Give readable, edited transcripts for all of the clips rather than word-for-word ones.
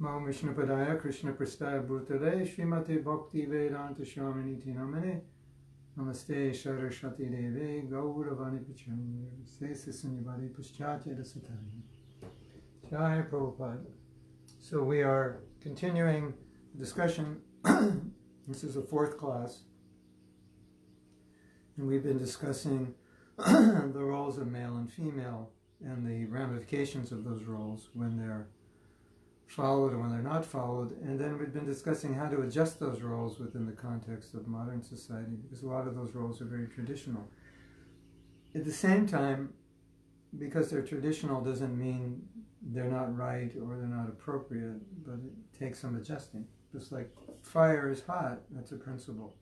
Namo Vishnupadaya Krishna Prastaya Bhutale Srimati Bhakti Vedanta Swamini Namane Namaste Saraswati Deve Gauravani Pachamya Sesa Sunyavadi Paschatya Dasatari Jai Prabhupada. So we are continuing the discussion. This is the fourth class. And we've been discussing the roles of male and female and the ramifications of those roles when they're followed and when they're not followed. And then we've been discussing how to adjust those roles within the context of modern society, because a lot of those roles are very traditional. At the same time, because they're traditional doesn't mean they're not right or they're not appropriate, but it takes some adjusting. Just like fire is hot, that's a principle.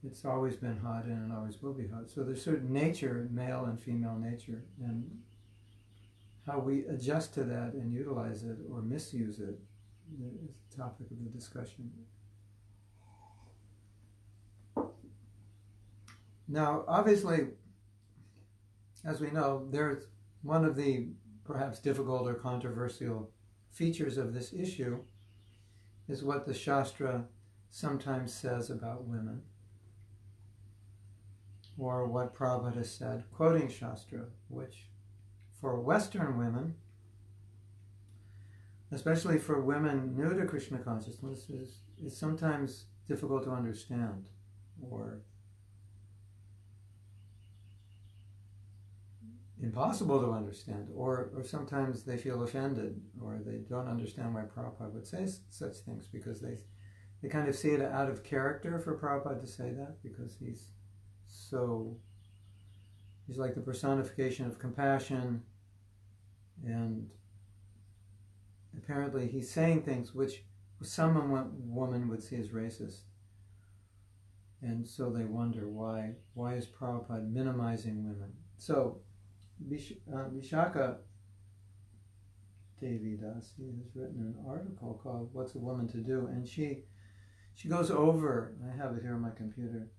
It's always been hot and it always will be hot. So there's certain nature, male and female nature, and how we adjust to that and utilize it or misuse it is the topic of the discussion. Now, obviously, as we know, there's one of the perhaps difficult or controversial features of this issue is what the Shastra sometimes says about women, or what Prabhupada has said, quoting Shastra, which for Western women, especially for women new to Krishna consciousness, is sometimes difficult to understand, or impossible to understand, or sometimes they feel offended, or they don't understand why Prabhupada would say such things, because they kind of see it out of character for Prabhupada to say that, because he's like the personification of compassion, and apparently he's saying things which some woman would see as racist. And so they wonder why is Prabhupada minimizing women? So Vishaka Devi Dasi has written an article called What's a Woman to Do? And she goes over, I have it here on my computer,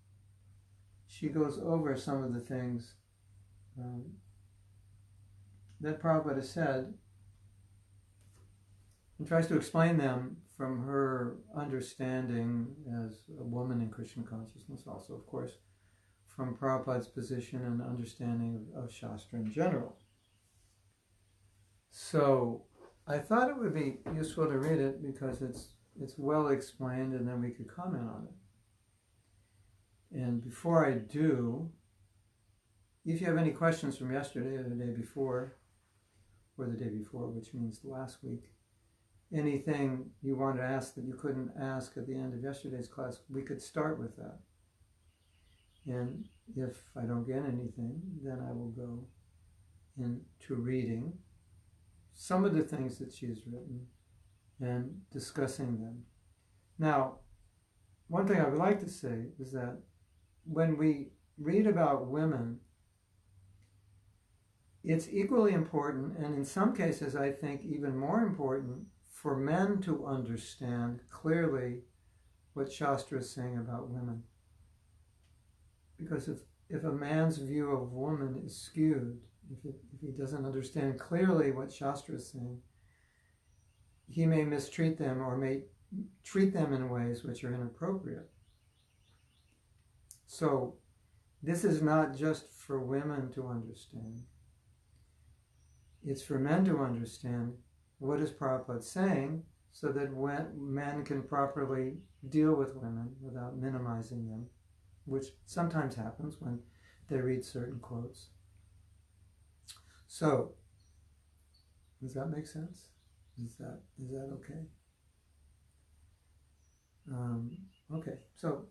she goes over some of the things that Prabhupada has said and tries to explain them from her understanding as a woman in Krishna consciousness, also, of course, from Prabhupada's position and understanding of Shastra in general. So I thought it would be useful to read it because it's well explained, and then we could comment on it. And before I do, if you have any questions from yesterday or the day before, or the day before, which means last week, anything you want to ask that you couldn't ask at the end of yesterday's class, we could start with that. And if I don't get anything, then I will go into reading some of the things that she has written and discussing them. Now, one thing I would like to say is that when we read about women, it's equally important, and in some cases I think even more important, for men to understand clearly what Shastra is saying about women. Because if a man's view of woman is skewed, if he doesn't understand clearly what Shastra is saying, he may mistreat them or may treat them in ways which are inappropriate. So this is not just for women to understand. It's for men to understand what is Prabhupada saying, so that when men can properly deal with women without minimizing them, which sometimes happens when they read certain quotes. So, does that make sense? Is that okay? Okay, so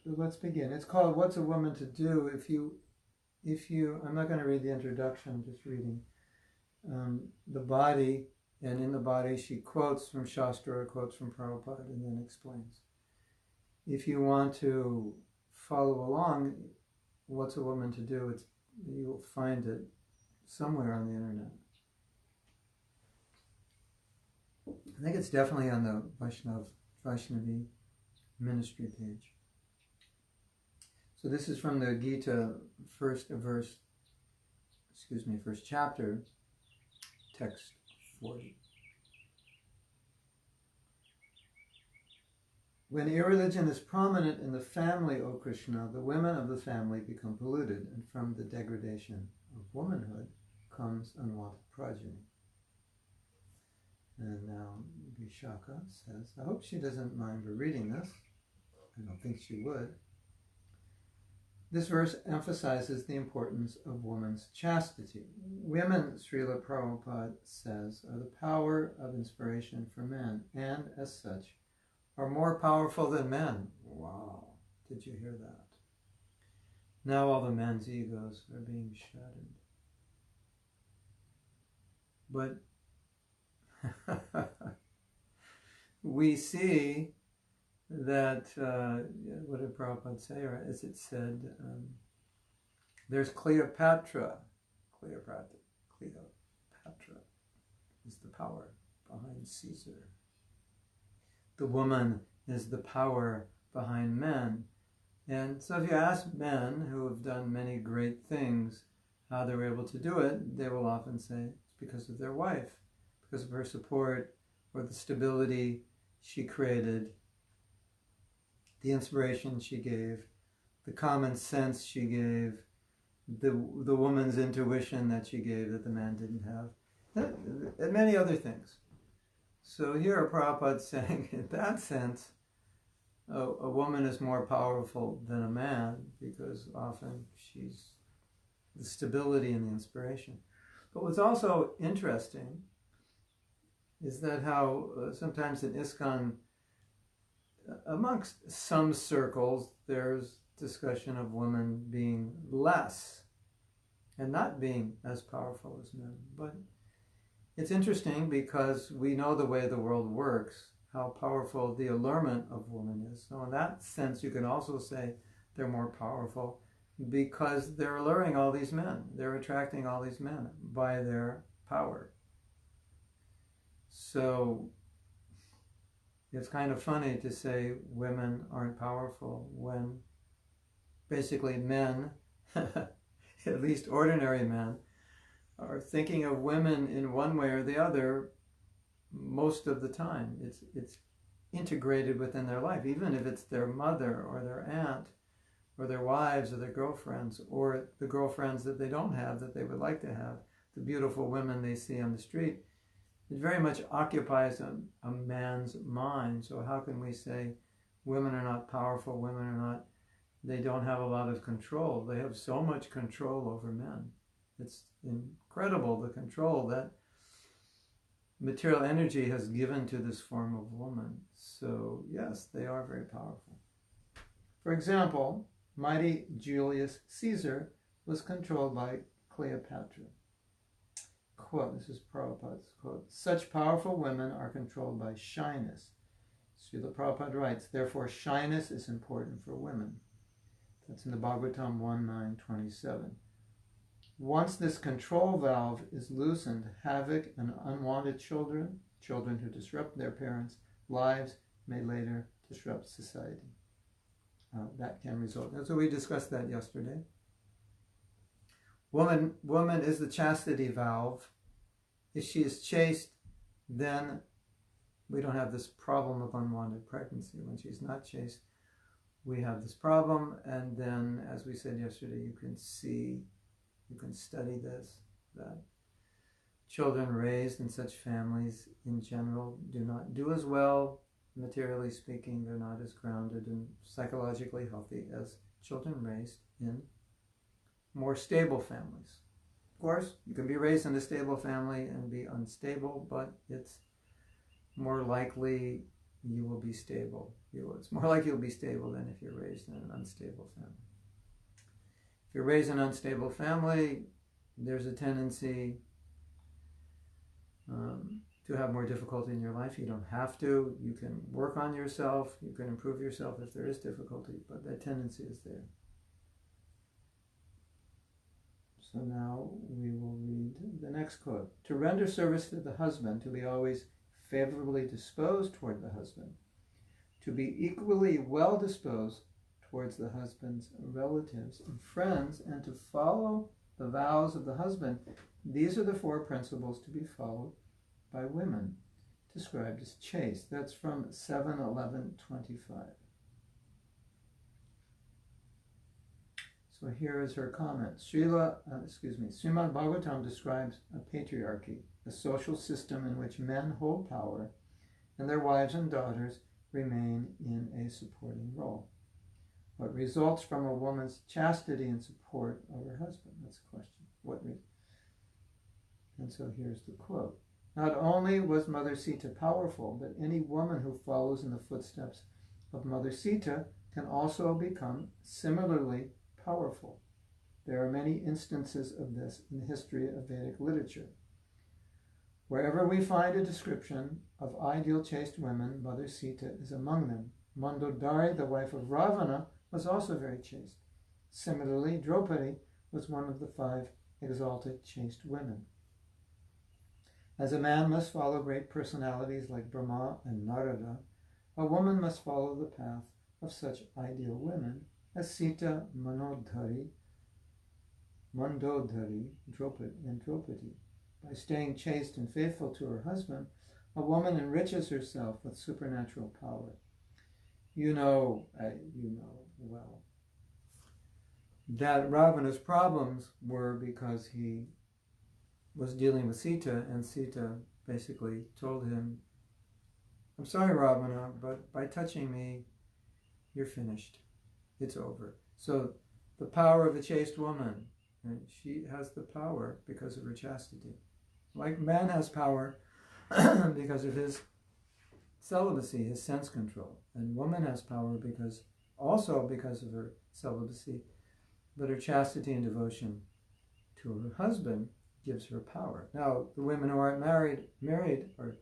let's begin. It's called What's a Woman to Do? If you, I'm not going to read the introduction, I'm just reading the body, and in the body she quotes from Shastra or quotes from Prabhupada and then explains. If you want to follow along, What's a Woman to Do? You will find it somewhere on the internet. I think it's definitely on the Vaishnavi ministry page. So this is from the Gita, first verse first chapter, text 40. When irreligion is prominent in the family, O Krishna, the women of the family become polluted, and from the degradation of womanhood comes unwanted progeny. And now Vishaka says, I hope she doesn't mind her reading this. I don't think she would. This verse emphasizes the importance of woman's chastity. Women, Srila Prabhupada says, are the power of inspiration for men, and as such, are more powerful than men. Wow, did you hear that? Now all the men's egos are being shattered. But we see that, what did Prabhupada say, or as it said, there's Cleopatra. Cleopatra is the power behind Caesar. The woman is the power behind men. And so if you ask men who have done many great things how they were able to do it, they will often say it's because of their wife, because of her support, or the stability she created, the inspiration she gave, the common sense she gave, the woman's intuition that she gave that the man didn't have, and many other things. So here Prabhupada's saying, in that sense, a woman is more powerful than a man, because often she's the stability and the inspiration. But what's also interesting is that how sometimes in ISKCON, amongst some circles, there's discussion of women being less and not being as powerful as men. But it's interesting because we know the way the world works, how powerful the allurement of woman is. So in that sense, you can also say they're more powerful because they're alluring all these men. They're attracting all these men by their power. So it's kind of funny to say women aren't powerful when basically men, at least ordinary men, are thinking of women in one way or the other most of the time. It's integrated within their life, even if it's their mother or their aunt or their wives or their girlfriends, or the girlfriends that they don't have that they would like to have, the beautiful women they see on the street. It very much occupies a man's mind. So how can we say women are not powerful, women are not, they don't have a lot of control? They have so much control over men. It's incredible, the control that material energy has given to this form of woman. So yes, they are very powerful. For example, mighty Julius Caesar was controlled by Cleopatra. Quote, this is Prabhupada's quote, such powerful women are controlled by shyness. Srila Prabhupada writes, therefore shyness is important for women. That's in the Bhagavatam 1.9.27. Once this control valve is loosened, havoc and unwanted children who disrupt their parents' lives, may later disrupt society. That can result. And so we discussed that yesterday. Woman is the chastity valve. If she is chaste, then we don't have this problem of unwanted pregnancy. When she's not chaste, we have this problem. And then, as we said yesterday, you can study this, that children raised in such families in general do not do as well, materially speaking. They're not as grounded and psychologically healthy as children raised in more stable families. Of course, you can be raised in a stable family and be unstable, but it's more likely you will be stable. It's more likely you'll be stable than if you're raised in an unstable family. If you're raised in an unstable family, there's a tendency to have more difficulty in your life. You don't have to. You can work on yourself. You can improve yourself if there is difficulty, but that tendency is there. So now we will read the next quote. To render service to the husband, to be always favorably disposed toward the husband, to be equally well disposed towards the husband's relatives and friends, and to follow the vows of the husband. These are the 4 principles to be followed by women, described as chaste. That's from 7:11:25. So here is her comment. Srimad Bhagavatam describes a patriarchy, a social system in which men hold power and their wives and daughters remain in a supporting role. What results from a woman's chastity and support of her husband? That's the question. And so here's the quote. Not only was Mother Sita powerful, but any woman who follows in the footsteps of Mother Sita can also become similarly powerful. There are many instances of this in the history of Vedic literature. Wherever we find a description of ideal chaste women, Mother Sita is among them. Mandodari, the wife of Ravana, was also very chaste. Similarly, Draupadi was one of the 5 exalted chaste women. As a man must follow great personalities like Brahma and Narada, a woman must follow the path of such ideal women as Sita, Mandodari, and Draupadi. By staying chaste and faithful to her husband, a woman enriches herself with supernatural power. You know well that Ravana's problems were because he was dealing with Sita, and Sita basically told him, I'm sorry, Ravana, but by touching me, you're finished. It's over. So the power of the chaste woman, and she has the power because of her chastity. Like man has power because of his celibacy, his sense control. And woman has power because of her celibacy, but her chastity and devotion to her husband gives her power. Now, the women who aren't married, the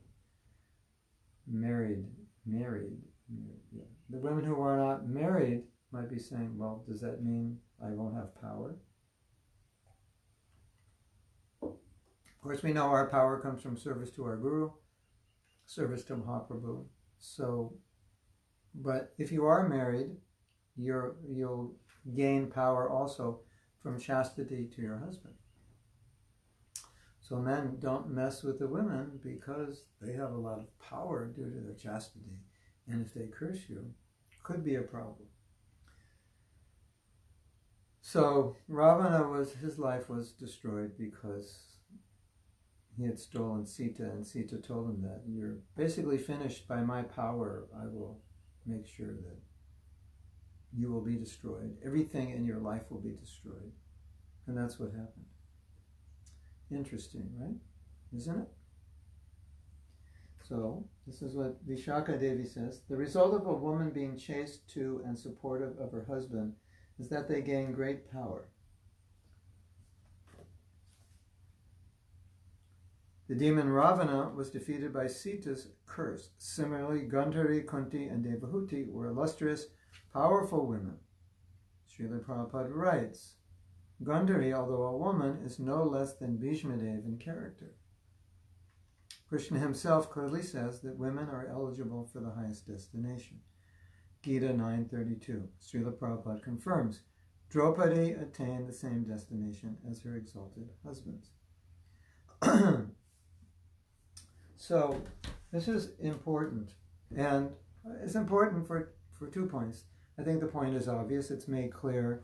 women who are not married might be saying, well, does that mean I won't have power? Of course, we know our power comes from service to our Guru, service to Mahaprabhu. So, but if you are married, you'll gain power also from chastity to your husband. So men don't mess with the women because they have a lot of power due to their chastity. And if they curse you, could be a problem. So his life was destroyed because he had stolen Sita, and Sita told him that you're basically finished. By my power, I will make sure that you will be destroyed. Everything in your life will be destroyed. And that's what happened. Interesting, right? Isn't it? So, this is what Vishaka Devi says. The result of a woman being chaste to and supportive of her husband is that they gain great power. The demon Ravana was defeated by Sita's curse. Similarly, Gandhari, Kunti, and Devahuti were illustrious, powerful women. Srila Prabhupada writes, Gandhari, although a woman, is no less than Bhishmadev in character. Krishna himself clearly says that women are eligible for the highest destination. Gita 9:32. Srila Prabhupada confirms, Draupadi attained the same destination as her exalted husbands. So, this is important. And it's important for 2 points. I think the point is obvious. It's made clear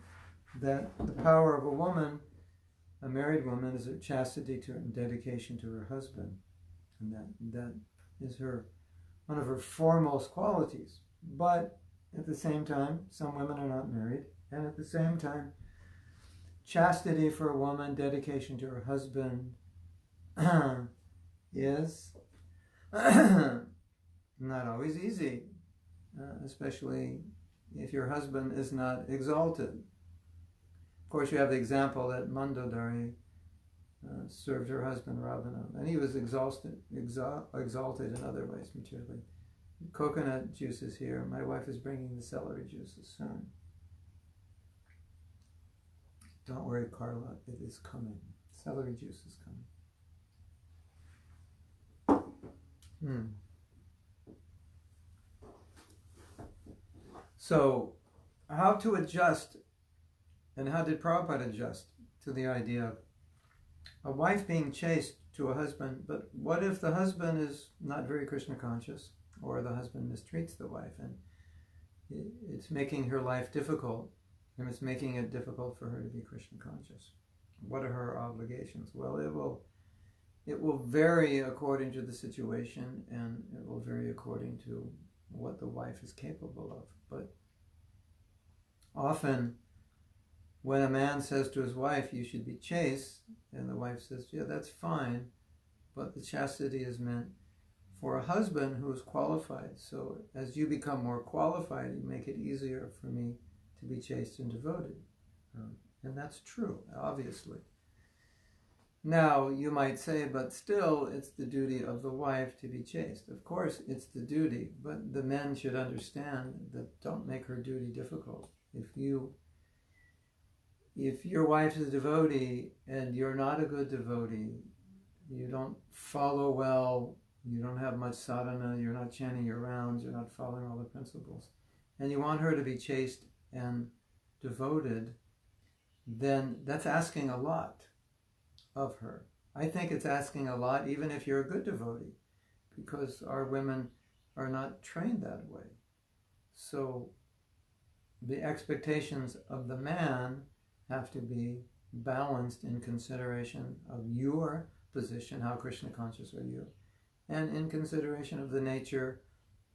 that the power of a woman, a married woman, is her chastity and dedication to her husband. And that is one of her foremost qualities. But at the same time, some women are not married. And at the same time, chastity for a woman, dedication to her husband is not always easy, especially if your husband is not exalted. Of course, you have the example that Mandodari served her husband Ravana, and he was exalted in other ways materially. Coconut juice is here. My wife is bringing the celery juices soon. Don't worry, Carla, it is coming. Celery juice is coming. So, how to adjust, and how did Prabhupada adjust to the idea of a wife being chaste to a husband, but what if the husband is not very Krishna conscious, or the husband mistreats the wife, and it's making her life difficult, and it's making it difficult for her to be Krishna conscious? What are her obligations? Well, it will vary according to the situation, and it will vary according to what the wife is capable of. But often, when a man says to his wife, you should be chaste, and the wife says, yeah, that's fine, but the chastity is meant for a husband who is qualified. So as you become more qualified, you make it easier for me to be chaste and devoted. And that's true, obviously. Now, you might say, but still, it's the duty of the wife to be chaste. Of course, it's the duty, but the men should understand that don't make her duty difficult. If your wife is a devotee and you're not a good devotee, you don't follow well, you don't have much sadhana, you're not chanting your rounds, you're not following all the principles, and you want her to be chaste and devoted, then that's asking a lot of her. I think it's asking a lot even if you're a good devotee, because our women are not trained that way. So the expectations of the man have to be balanced in consideration of your position, how Krishna conscious are you, and in consideration of the nature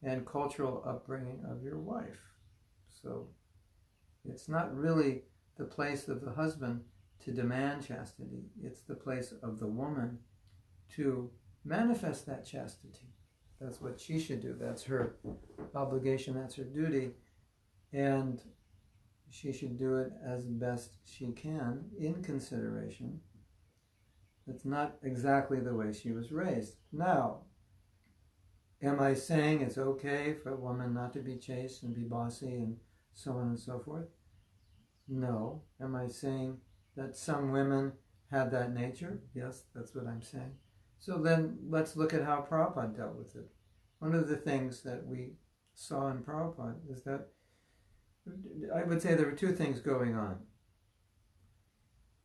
and cultural upbringing of your wife. So it's not really the place of the husband to demand chastity. It's the place of the woman to manifest that chastity. That's what she should do. That's her obligation, that's her duty. And she should do it as best she can in consideration. It's not exactly the way she was raised. Now, am I saying it's okay for a woman not to be chaste and be bossy and so on and so forth? No. Am I saying that some women have that nature? Yes, that's what I'm saying. So then let's look at how Prabhupada dealt with it. One of the things that we saw in Prabhupada is that I would say there were two things going on.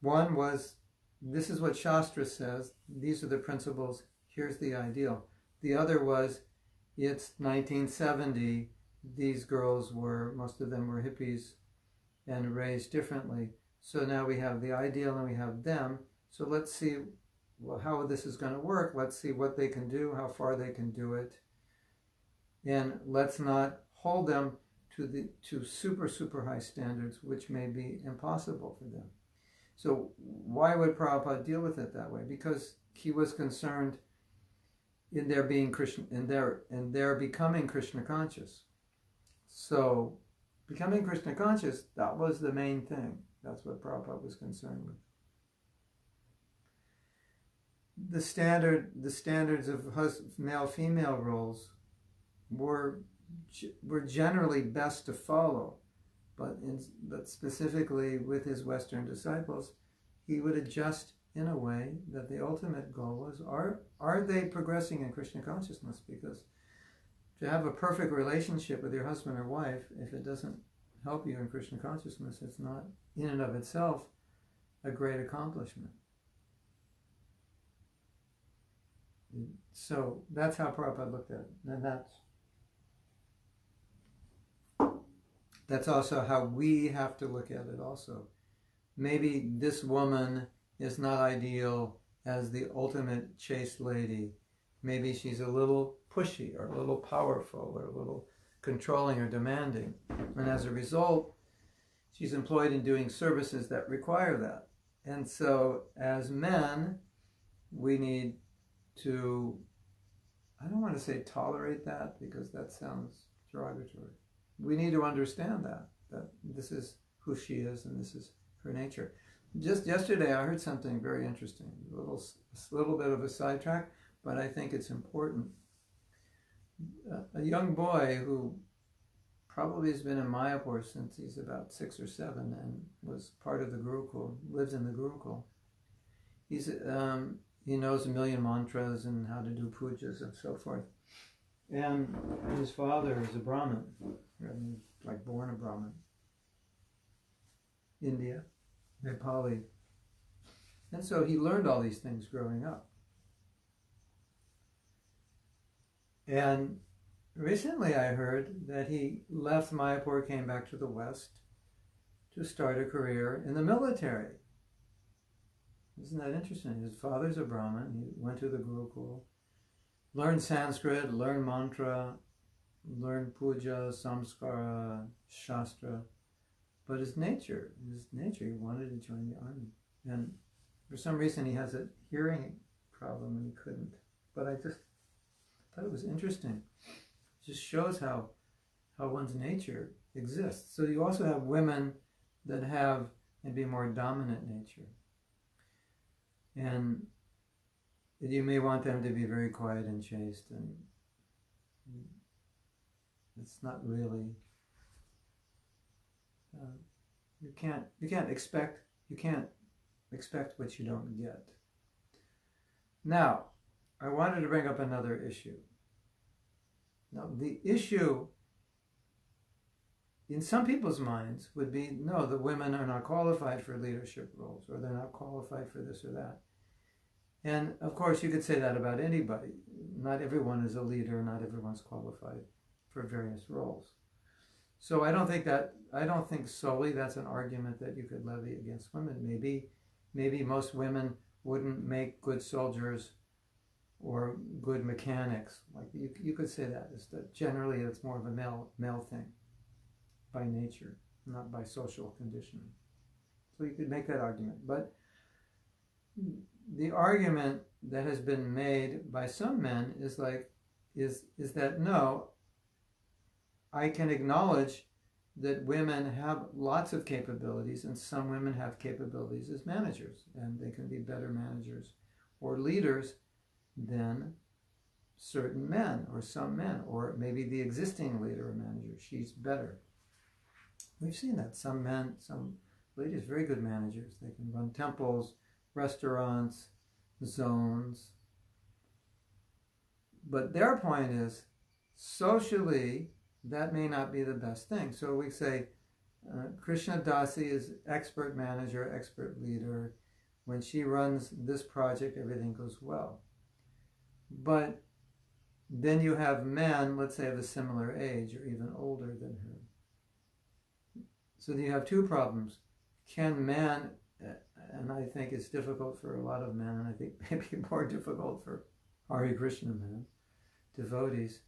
One was, this is what Shastra says, these are the principles, here's the ideal. The other was, it's 1970, these girls were, most of them were hippies and raised differently. So now we have the ideal and we have them. So let's see how this is going to work. Let's see what they can do, how far they can do it. And let's not hold them to super high standards, which may be impossible for them. So why would Prabhupada deal with it that way? Because he was concerned in their being Krishna, in their becoming Krishna conscious. So becoming Krishna conscious, that was the main thing. That's what Prabhupada was concerned with. The standards of male-female roles were generally best to follow, but specifically with his Western disciples, he would adjust in a way that the ultimate goal was, are they progressing in Krishna consciousness? Because to have a perfect relationship with your husband or wife, if it doesn't help you in Krishna consciousness, it's not in and of itself a great accomplishment. So that's how Prabhupada looked at it. And that's also how we have to look at it also. Maybe this woman is not ideal as the ultimate chaste lady. Maybe she's a little pushy or a little powerful or a little controlling or demanding. And as a result, she's employed in doing services that require that. And so as men, we need to, I don't want to say tolerate that because that sounds derogatory. We need to understand that this is who she is and this is her nature. Just yesterday I heard something very interesting, a little bit of a sidetrack, but I think it's important. A young boy who probably has been in Mayapur since he's about 6 or 7 and was part of the Gurukul, lives in the Gurukul. He knows a million mantras and how to do pujas and so forth. And his father is a Brahmin, like born a Brahmin. India, Nepali And so he learned all these things growing up. And recently I heard that he left Mayapur, came back to the West to start a career in the military. Isn't that interesting? His father's a Brahmin. He went to the Gurukul, learned Sanskrit, learned mantra, learned puja, samskara, shastra. But his nature, he wanted to join the army. And for some reason he has a hearing problem and he couldn't. But I just thought it was interesting. It just shows how one's nature exists. So you also have women that have maybe a more dominant nature. And you may want them to be very quiet and chaste, and it's not really, you can't expect what you don't get. Now, I wanted to bring up another issue. Now, the issue in some people's minds would be, no, the women are not qualified for leadership roles, or they're not qualified for this or that. And of course, you could say that about anybody. Not everyone is a leader, not everyone's qualified for various roles. So I don't think solely that's an argument that you could levy against women. Maybe most women wouldn't make good soldiers or good mechanics. Like you could say that. Generally it's more of a male thing by nature, not by social conditioning. So you could make that argument. But the argument that has been made by some men is that no, I can acknowledge that women have lots of capabilities, and some women have capabilities as managers, and they can be better managers or leaders than certain men or some men, or maybe the existing leader or manager, she's better. We've seen that. Some ladies, very good managers. They can run temples, restaurants, zones. But their point is, socially, that may not be the best thing. So we say, Krishna Dasi is expert manager, expert leader. When she runs this project, everything goes well. But then you have men, let's say of a similar age or even older than her. So you have two problems. Can men, and I think it's difficult for a lot of men, and I think maybe more difficult for Hare Krishna men, devotees,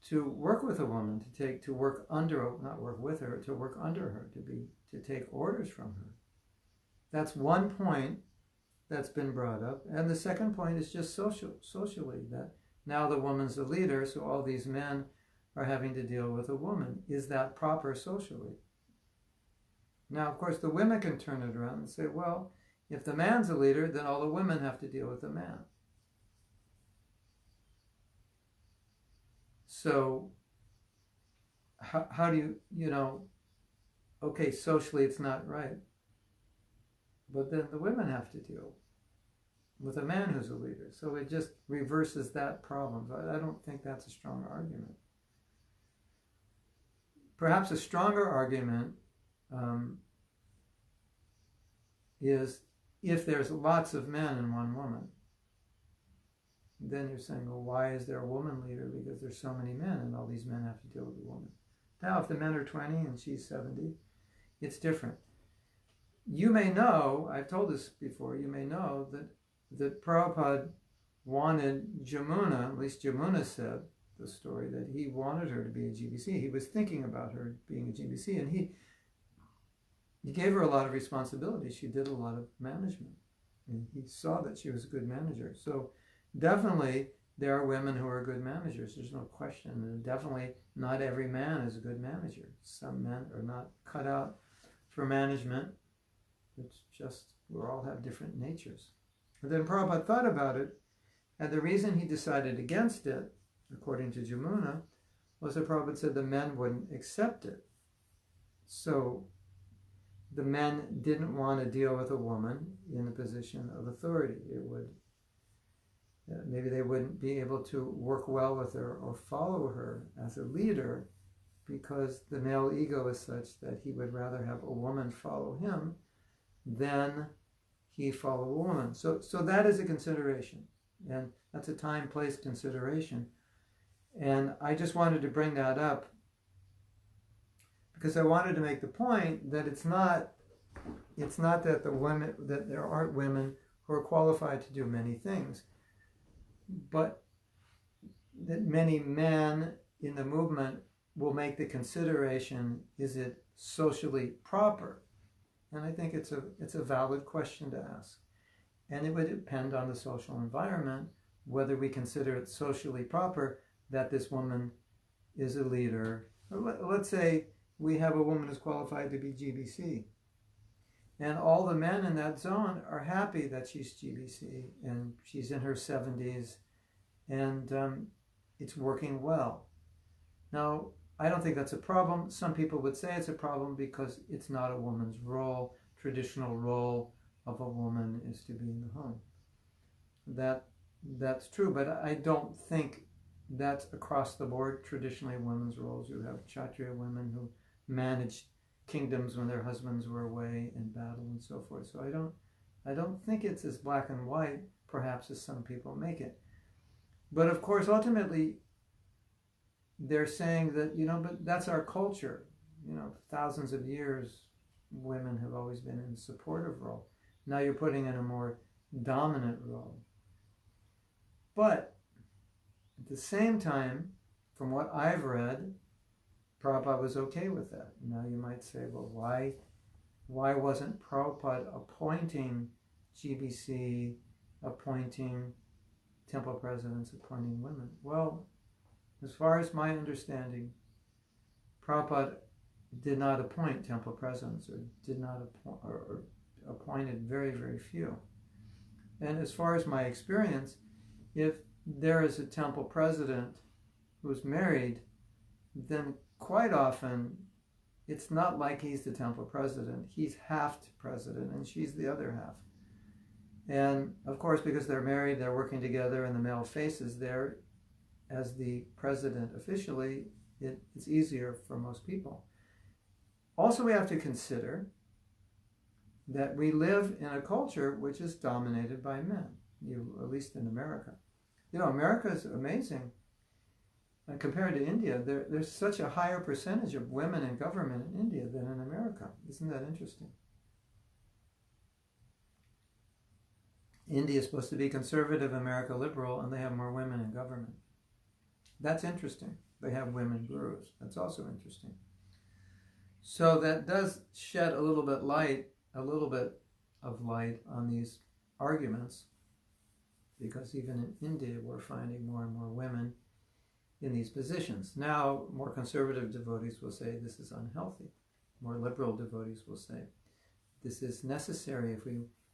to work with a woman, to work under, not work with her, to work under her, to take orders from her. That's one point that's been brought up. And the second point is just socially, that now the woman's the leader, so all these men are having to deal with a woman. Is that proper socially? Now, of course, the women can turn it around and say, well, if the man's a leader, then all the women have to deal with the man. So how do okay, socially it's not right, but then the women have to deal with a man who's a leader. So it just reverses that problem. I don't think that's a strong argument. Perhaps a stronger argument is if there's lots of men and one woman. Then you're saying, well, why is there a woman leader? Because there's so many men and all these men have to deal with the woman. Now, if the men are 20 and she's 70, it's different. You may know, I've told this before, you may know that Prabhupada wanted Jamuna, at least Jamuna said the story, that he wanted her to be a GBC. He was thinking about her being a GBC, and he gave her a lot of responsibility. She did a lot of management, and he saw that she was a good manager. So definitely, there are women who are good managers. There's no question. And definitely, not every man is a good manager. Some men are not cut out for management. It's just, we all have different natures. But then Prabhupada thought about it, and the reason he decided against it, according to Jamuna, was that Prabhupada said the men wouldn't accept it. So the men didn't want to deal with a woman in a position of authority. It would maybe they wouldn't be able to work well with her or follow her as a leader, because the male ego is such that he would rather have a woman follow him than he follow a woman. So that is a consideration, and that's a time, place consideration. And I just wanted to bring that up because I wanted to make the point that it's not that that there aren't women who are qualified to do many things, but that many men in the movement will make the consideration, is it socially proper? And I think it's a valid question to ask. And it would depend on the social environment, whether we consider it socially proper that this woman is a leader. Let's say we have a woman who's qualified to be GBC. And all the men in that zone are happy that she's GBC and she's in her 70s and it's working well. Now, I don't think that's a problem. Some people would say it's a problem because it's not a woman's role. Traditional role of a woman is to be in the home. That's true, but I don't think that's across the board. Traditionally, women's roles. You have Kshatriya women who managed kingdoms when their husbands were away in battle and so forth. So I don't think it's as black and white, perhaps, as some people make it. But of course, ultimately, they're saying that, but that's our culture. Thousands of years, women have always been in a supportive role. Now you're putting in a more dominant role. But at the same time, from what I've read, Prabhupada was okay with that. Now you might say, well, why wasn't Prabhupada appointing GBC, appointing temple presidents, appointing women? Well, as far as my understanding, Prabhupada did not appoint temple presidents, or did not appoint, or appointed very, very few. And as far as my experience, if there is a temple president who's married, then quite often it's not like he's the temple president. He's half president and she's the other half. And of course, because they're married, they're working together, and the male face is there as the president officially, it's easier for most people. Also, we have to consider that we live in a culture which is dominated by men, at least in America. America is amazing. Compared to India, there's such a higher percentage of women in government in India than in America. Isn't that interesting? India is supposed to be conservative, America liberal, and they have more women in government. That's interesting. They have women gurus. That's also interesting. So that does shed a little bit of light on these arguments, because even in India, we're finding more and more women in these positions. Now, more conservative devotees will say this is unhealthy. More liberal devotees will say this is necessary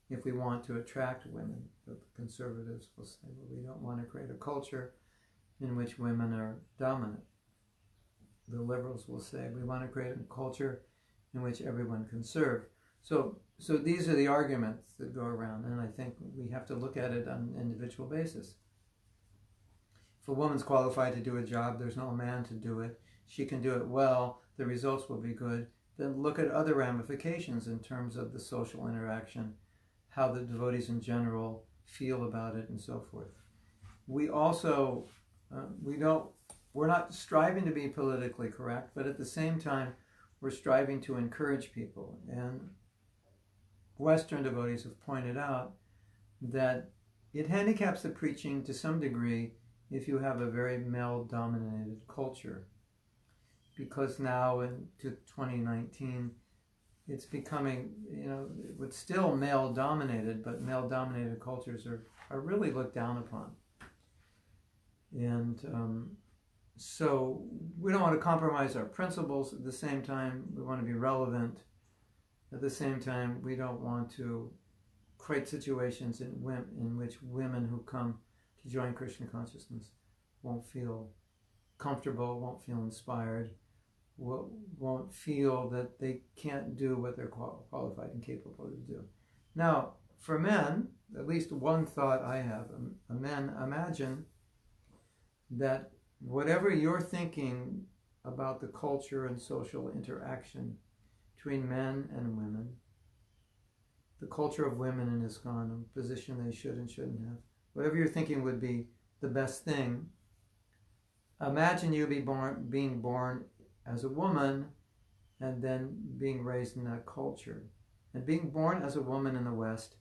if we want to attract women. But the conservatives will say, well, we don't want to create a culture in which women are dominant. The liberals will say we want to create a culture in which everyone can serve. So these are the arguments that go around, and I think we have to look at it on an individual basis. If a woman's qualified to do a job, there's no man to do it, she can do it well, the results will be good, then look at other ramifications in terms of the social interaction, how the devotees in general feel about it, and so forth. We also, we're not striving to be politically correct, but at the same time, we're striving to encourage people. And Western devotees have pointed out that it handicaps the preaching to some degree if you have a very male-dominated culture. Because now in 2019, it's becoming, it's still male-dominated, but male-dominated cultures are really looked down upon. And so we don't want to compromise our principles. At the same time, we want to be relevant. At the same time, we don't want to create situations in which women who come to join Krishna consciousness won't feel comfortable, won't feel inspired, won't feel that they can't do what they're qualified and capable to do. Now, for men, at least one thought I have, men, imagine that whatever you're thinking about the culture and social interaction between men and women, the culture of women in ISKCON, a position they should and shouldn't have. Whatever you're thinking would be the best thing, imagine you being born as a woman and then being raised in that culture. And being born as a woman in the West,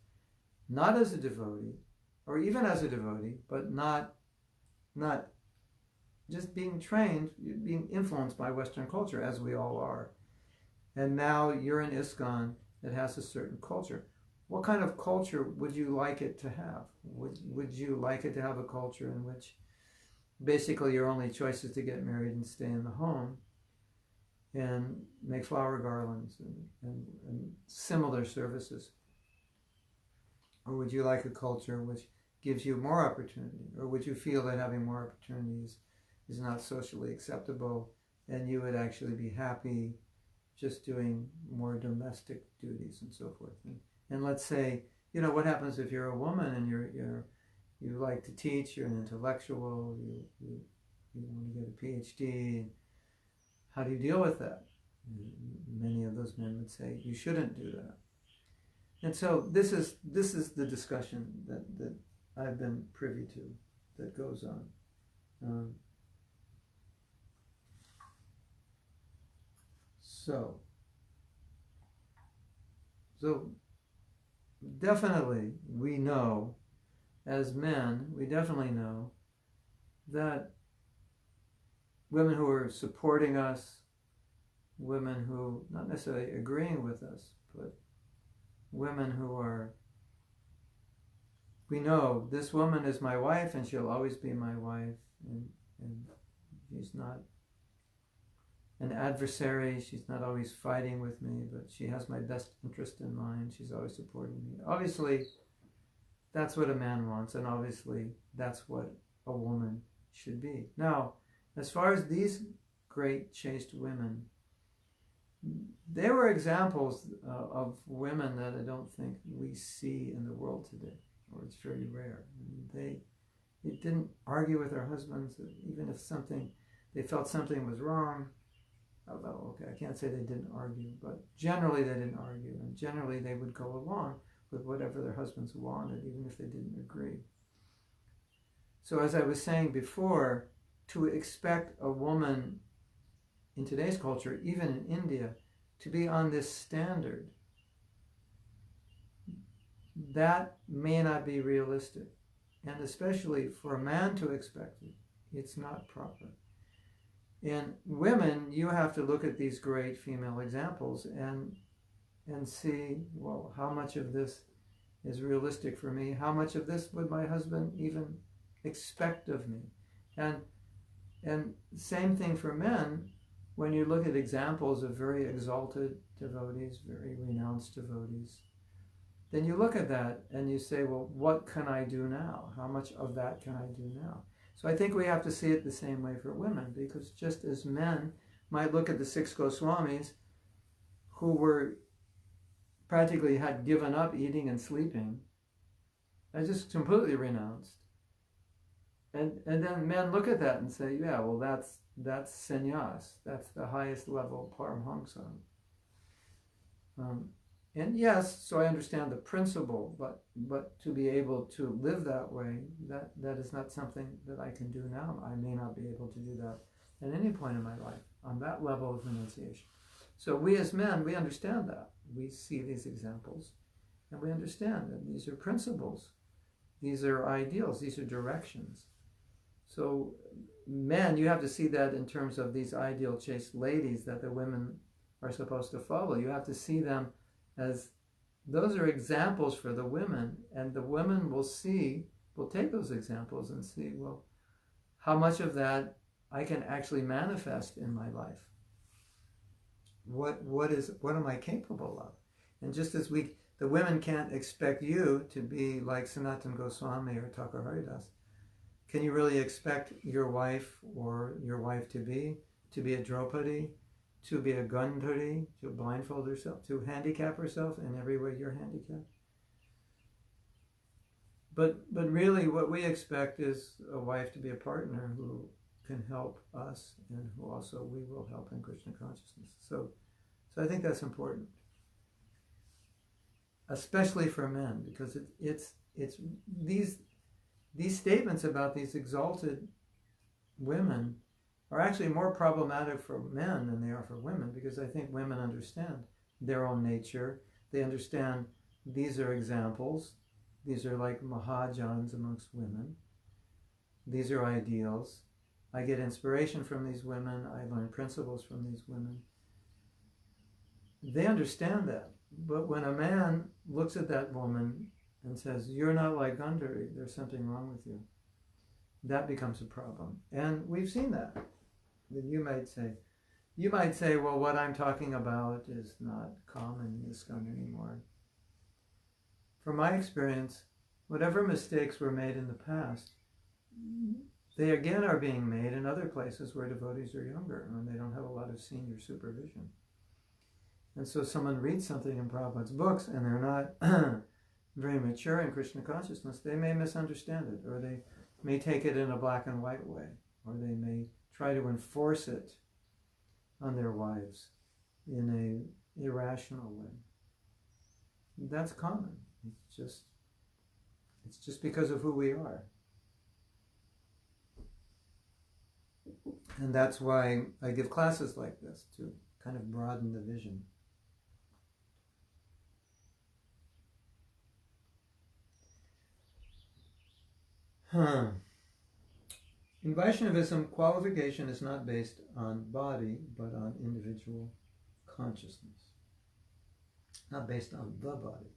not as a devotee, or even as a devotee, but not just being trained, being influenced by Western culture, as we all are. And now you're in ISKCON that has a certain culture. What kind of culture would you like it to have? Would you like it to have a culture in which basically your only choice is to get married and stay in the home and make flower garlands and similar services? Or would you like a culture which gives you more opportunity? Or would you feel that having more opportunities is not socially acceptable and you would actually be happy just doing more domestic duties and so forth? And let's say, what happens if you're a woman and you like to teach, you're an intellectual, you want to get a PhD. How do you deal with that? Many of those men would say you shouldn't do that. And so this is the discussion that I've been privy to that goes on. So definitely we know, as men, we definitely know that women who are supporting us, women who, not necessarily agreeing with us, but women who are, we know this woman is my wife and she'll always be my wife, and she's not an adversary, she's not always fighting with me, but she has my best interest in mind, she's always supporting me. Obviously, that's what a man wants, and obviously that's what a woman should be. Now, as far as these great chaste women, they were examples of women that I don't think we see in the world today, or it's very rare. They didn't argue with their husbands, even if they felt something was wrong. Although, okay, I can't say they didn't argue, but generally they didn't argue, and generally they would go along with whatever their husbands wanted, even if they didn't agree. So as I was saying before, to expect a woman in today's culture, even in India, to be on this standard, that may not be realistic. And especially for a man to expect it, it's not proper. And women, you have to look at these great female examples and see, well, how much of this is realistic for me? How much of this would my husband even expect of me? And same thing for men, when you look at examples of very exalted devotees, very renounced devotees, then you look at that and you say, well, what can I do now? How much of that can I do now? So I think we have to see it the same way for women, because just as men might look at the 6 Goswamis who were practically had given up eating and sleeping, and just completely renounced. And then men look at that and say, yeah, well, that's sannyas. That's the highest level paramhamsa. And yes, so I understand the principle, but to be able to live that way, that is not something that I can do now. I may not be able to do that at any point in my life on that level of renunciation. So we as men, we understand that. We see these examples and we understand that these are principles. These are ideals. These are directions. So men, you have to see that in terms of these ideal chaste ladies that the women are supposed to follow. You have to see them as those are examples for the women, and the women will take those examples and see, well, how much of that I can actually manifest in my life. What am I capable of? And just as the women can't expect you to be like Sanatana Goswami or Thakur Haridas, can you really expect your wife or your wife to be a Draupadi, to be a Gandhari, to blindfold herself, to handicap herself in every way you're handicapped? But really what we expect is a wife to be a partner who can help us and who also we will help in Krishna consciousness. So I think that's important. especially for men, because it's these statements about these exalted women are actually more problematic for men than they are for women, because I think women understand their own nature. They understand these are examples. These are like Mahajans amongst women. These are ideals. I get inspiration from these women. I learn principles from these women. They understand that. But when a man looks at that woman and says, you're not like Gundari, there's something wrong with you, that becomes a problem. And we've seen that. You might say, well, what I'm talking about is not common in ISKCON anymore. From my experience, whatever mistakes were made in the past, they again are being made in other places where devotees are younger and they don't have a lot of senior supervision. And so someone reads something in Prabhupada's books and they're not very mature in Krishna consciousness, they may misunderstand it, or they may take it in a black and white way, or they may try to enforce it on their wives in a irrational way. That's common. It's just because of who we are. And that's why I give classes like this, to kind of broaden the vision. In Vaishnavism, qualification is not based on body, but on individual consciousness. Not based on the body.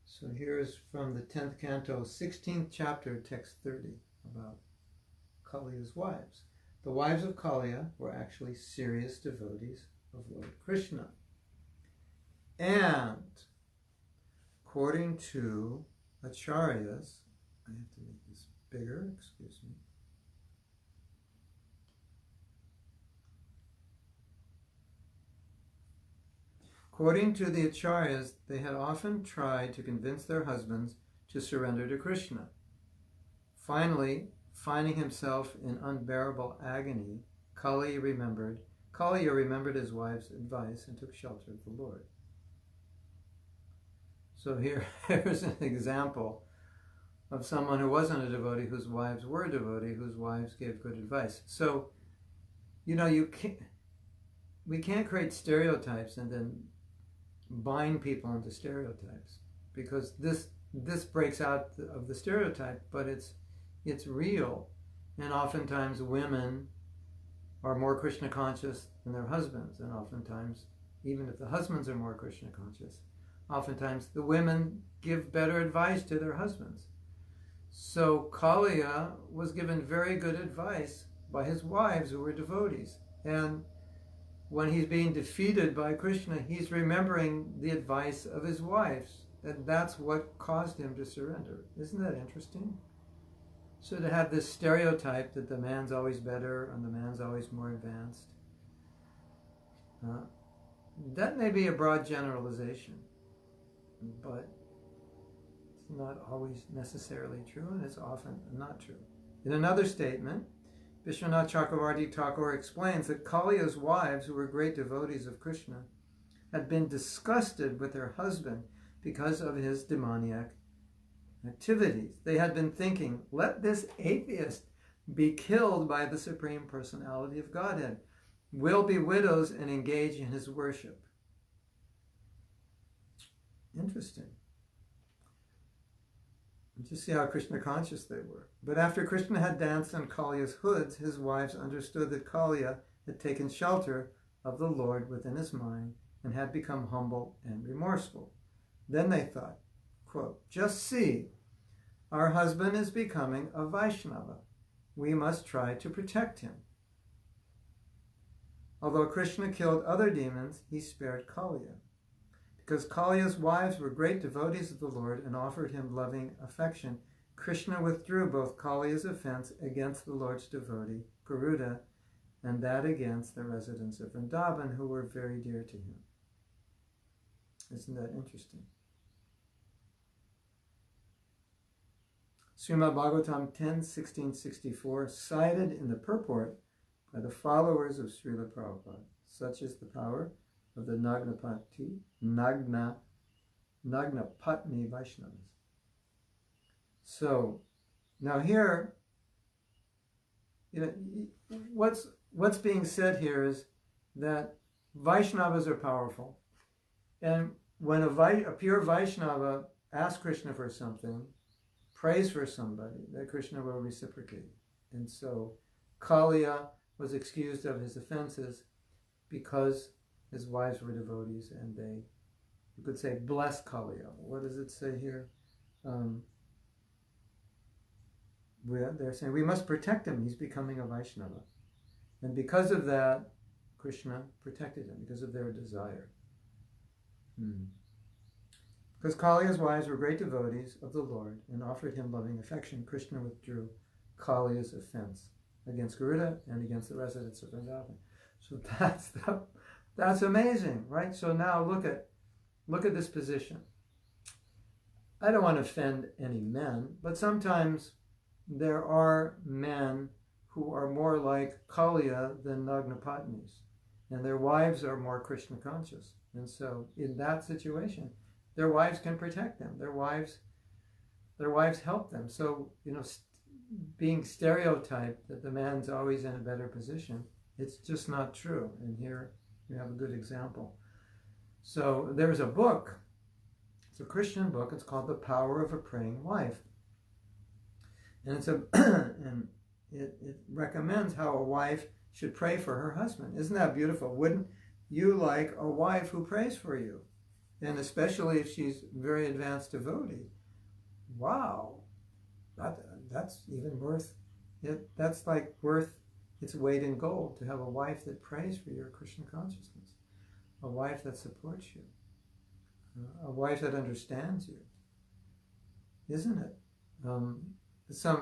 So here's from the 10th canto, 16th chapter, text 30, about Kaliya's wives. The wives of Kaliya were actually serious devotees of Lord Krishna. And according to Acharyas, I have to make this bigger, excuse me. According to the Acharyas, they had often tried to convince their husbands to surrender to Krishna. Finally, finding himself in unbearable agony, Kaliya remembered his wife's advice and took shelter of the Lord. So here's an example of someone who wasn't a devotee, whose wives were a devotee, whose wives gave good advice. So, we can't create stereotypes and then bind people into stereotypes, because this breaks out of the stereotype, but it's real. And oftentimes women are more Krishna conscious than their husbands, and oftentimes, even if the husbands are more Krishna conscious, oftentimes the women give better advice to their husbands. So Kaliya was given very good advice by his wives who were devotees. And when he's being defeated by Krishna, he's remembering the advice of his wives. And that's what caused him to surrender. Isn't that interesting? So to have this stereotype that the man's always better and the man's always more advanced, that may be a broad generalization, but it's not always necessarily true, and it's often not true. In another statement, Vishwanath Chakravarti Thakur explains that Kaliya's wives, who were great devotees of Krishna, had been disgusted with their husband because of his demoniac activities. They had been thinking, let this atheist be killed by the Supreme Personality of Godhead. We'll be widows and engage in his worship. Interesting. Just see how Krishna conscious they were. But after Krishna had danced on Kaliya's hoods, his wives understood that Kaliya had taken shelter of the Lord within his mind and had become humble and remorseful. Then they thought, quote, just see, our husband is becoming a Vaishnava. We must try to protect him. Although Krishna killed other demons, he spared Kaliya. Because Kaliya's wives were great devotees of the Lord and offered him loving affection, Krishna withdrew both Kaliya's offense against the Lord's devotee, Garuda, and that against the residents of Vrindavan, who were very dear to him. Isn't that interesting? Srimad Bhagavatam 10:1664, cited in the purport by the followers of Srila Prabhupada. Such is the power of the Nagnapati Nagna Patni Vaishnavas. So now here, what's being said here is that Vaishnavas are powerful, and when a pure Vaishnava asks Krishna for something, prays for somebody, that Krishna will reciprocate. And so Kaliya was excused of his offenses because his wives were devotees, and they, you could say, bless Kaliya. What does it say here? They're saying we must protect him. He's becoming a Vaishnava. And because of that, Krishna protected him, because of their desire. Because Kaliya's wives were great devotees of the Lord and offered him loving affection, Krishna withdrew Kaliya's offense against Garuda and against the residents of Vrindavan. So that's amazing, right? So now look at this position. I don't want to offend any men, but sometimes there are men who are more like Kaliya than Nagnapatnis, and their wives are more Krishna conscious. And so in that situation, their wives can protect them. Their wives help them. So, being stereotyped that the man's always in a better position, it's just not true. And here we have a good example. So there's a book. It's a Christian book. It's called The Power of a Praying Wife. And and it recommends how a wife should pray for her husband. Isn't that beautiful? Wouldn't you like a wife who prays for you? And especially if she's very advanced devotee. Wow. That's even worth it. That's like worth its weight in gold to have a wife that prays for your Krishna consciousness. A wife that supports you. A wife that understands you. Isn't it?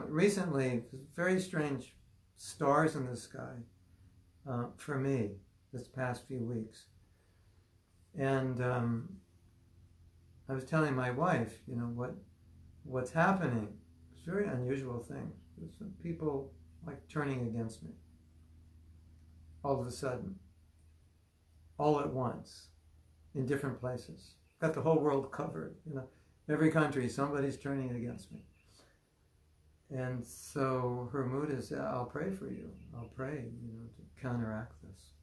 Recently, very strange stars in the sky for me this past few weeks. And I was telling my wife, what's happening. It's a very unusual thing. There's some people like turning against me. All of a sudden. All at once. In different places. Got the whole world covered. Every country, somebody's turning against me. And so her mood is, I'll pray for you. I'll pray, to counteract this.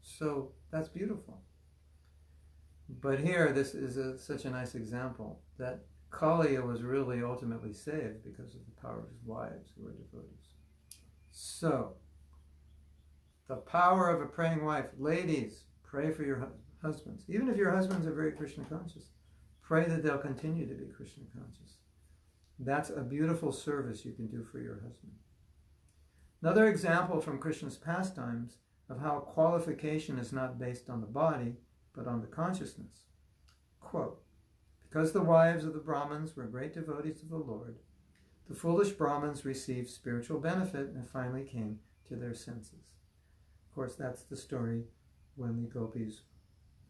So that's beautiful. But here, this is such a nice example that Kaliya was really ultimately saved because of the power of his wives who were devotees. So, the power of a praying wife. Ladies, pray for your husbands. Even if your husbands are very Krishna conscious, pray that they'll continue to be Krishna conscious. That's a beautiful service you can do for your husband. Another example from Krishna's pastimes of how qualification is not based on the body, but on the consciousness. Quote, because the wives of the Brahmins were great devotees of the Lord, the foolish Brahmins received spiritual benefit and finally came to their senses. Of course, that's the story when the gopis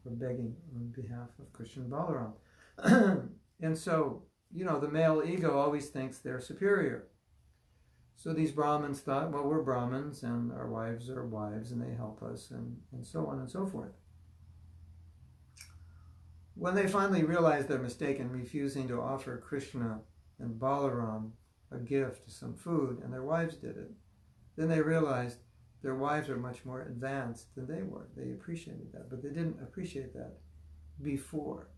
were begging on behalf of Krishna and Balaram. And so, the male ego always thinks they're superior. So these Brahmins thought, well, we're Brahmins and our wives are wives and they help us and so on and so forth. When they finally realized their mistake in refusing to offer Krishna and Balaram a gift, some food, and their wives did it, then they realized their wives are much more advanced than they were. They appreciated that, but they didn't appreciate that before.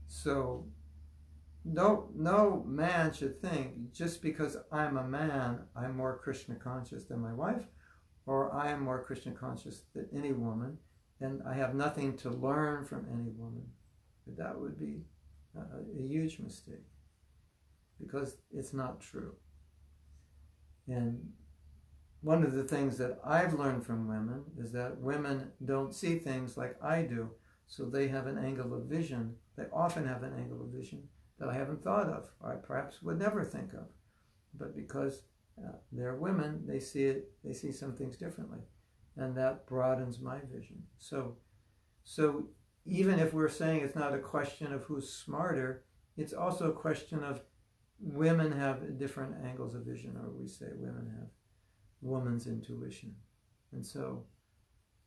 So no man should think, just because I'm a man, I'm more Krishna conscious than my wife, or I am more Krishna conscious than any woman, and I have nothing to learn from any woman. But that would be a huge mistake, because it's not true. And one of the things that I've learned from women is that women don't see things like I do, so they have an angle of vision. They often have an angle of vision that I haven't thought of, or I perhaps would never think of. But because they're women, they see some things differently. And that broadens my vision. So even if we're saying it's not a question of who's smarter, it's also a question of women have different angles of vision, or we say women have woman's intuition. And so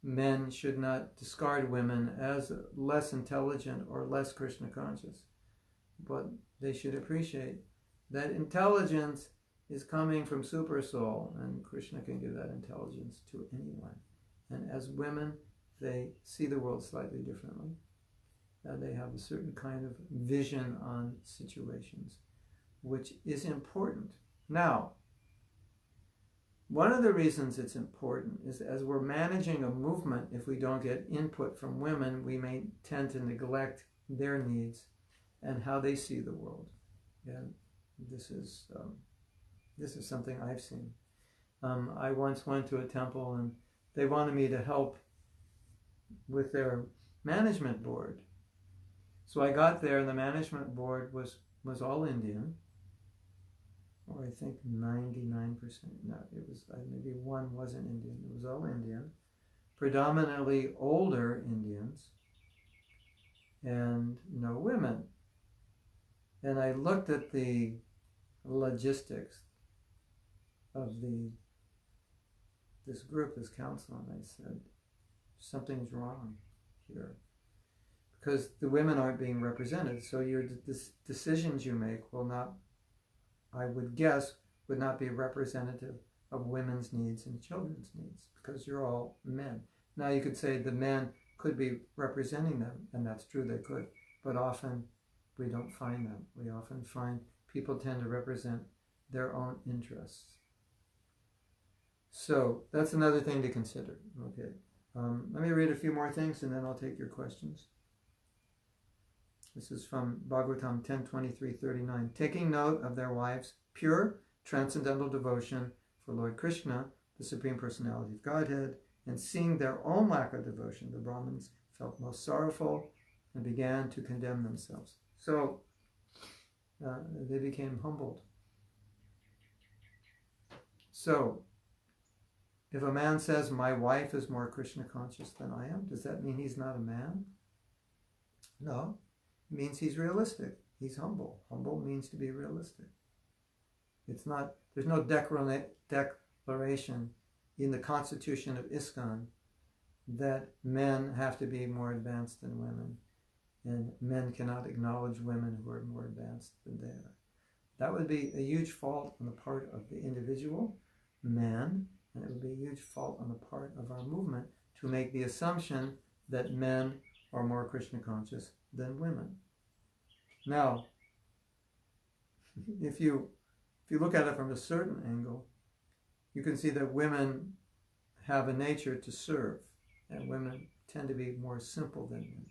men should not discard women as less intelligent or less Krishna conscious, but they should appreciate that intelligence is coming from Super Soul, and Krishna can give that intelligence to anyone. And as women, they see the world slightly differently. They have a certain kind of vision on situations, which is important. Now, one of the reasons it's important is as we're managing a movement, if we don't get input from women, we may tend to neglect their needs and how they see the world. And this is something I've seen. I once went to a temple and they wanted me to help with their management board. So I got there and the management board was all Indian, or I think 99%. No, it was maybe one wasn't Indian. It was all Indian, predominantly older Indians, and no women. And I looked at the logistics of this group, this council, and I said, something's wrong here. Because the women aren't being represented, so your decisions you make will not, I would guess, would not be representative of women's needs and children's needs, because you're all men. Now you could say the men could be representing them, and that's true, they could, but often we don't find them. We often find people tend to represent their own interests. So that's another thing to consider. Okay, let me read a few more things and then I'll take your questions. This is from Bhagavatam 10:23-39. Taking note of their wives' pure transcendental devotion for Lord Krishna, the Supreme Personality of Godhead, and seeing their own lack of devotion, the Brahmins felt most sorrowful and began to condemn themselves. So they became humbled. So if a man says, my wife is more Krishna conscious than I am, does that mean he's not a man? No. It means he's realistic. He's humble. Humble means to be realistic. It's not, there's no declaration in the constitution of ISKCON that men have to be more advanced than women, and men cannot acknowledge women who are more advanced than they are. That would be a huge fault on the part of the individual man, and it would be a huge fault on the part of our movement to make the assumption that men are more Krishna conscious than women. Now, if you look at it from a certain angle, you can see that women have a nature to serve, and women tend to be more simple than men,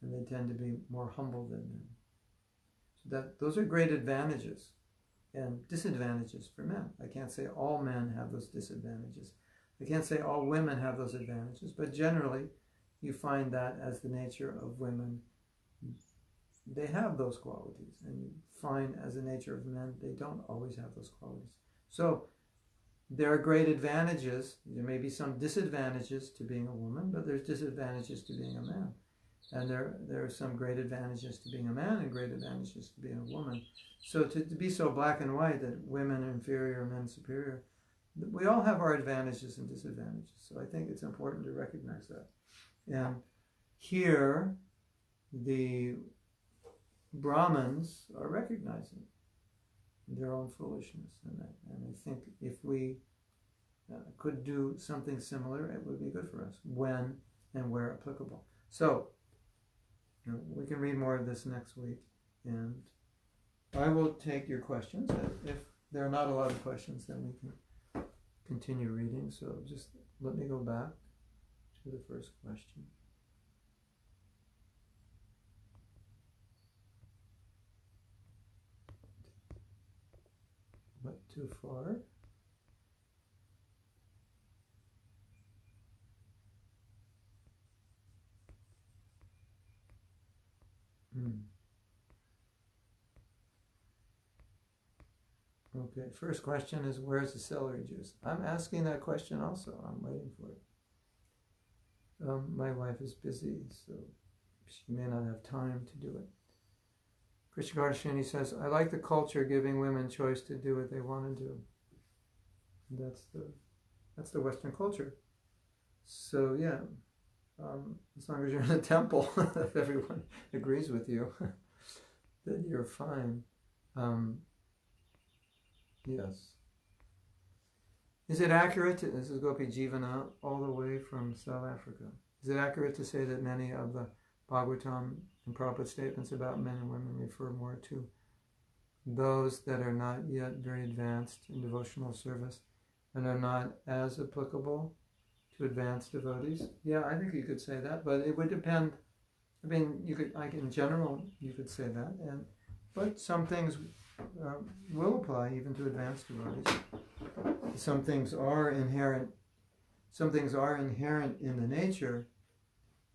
and they tend to be more humble than men. So those are great advantages and disadvantages for men. I can't say all men have those disadvantages. I can't say all women have those advantages, but generally you find that as the nature of women, they have those qualities, and you find as the nature of men, they don't always have those qualities. So there are great advantages. There may be some disadvantages to being a woman, but there's disadvantages to being a man. And there are some great advantages to being a man and great advantages to being a woman. So to be so black and white that women are inferior, men superior, we all have our advantages and disadvantages. So I think it's important to recognize that. And here, the Brahmins are recognizing their own foolishness in that. And I think if we could do something similar, it would be good for us when and where applicable. So, we can read more of this next week, and I will take your questions. If there are not a lot of questions, then we can continue reading. So just let me go back to the first question. What too far? Okay, first question is, where's the celery juice? I'm asking that question also. I'm waiting for it. My wife is busy, so she may not have time to do it. Krishna Gardashini says, I like the culture giving women choice to do what they want to do. That's the Western culture. So yeah, as long as you're in a temple, if everyone agrees with you, then you're fine. Yes. Is it accurate, this is Gopi Jivana, all the way from South Africa, is it accurate to say that many of the Bhagavatam and Prabhupada statements about men and women refer more to those that are not yet very advanced in devotional service and are not as applicable to advanced devotees? Yeah, I think you could say that, but it would depend. I mean, you could, like in general, you could say that, but some things will apply even to advanced devotees. Some things are inherent in the nature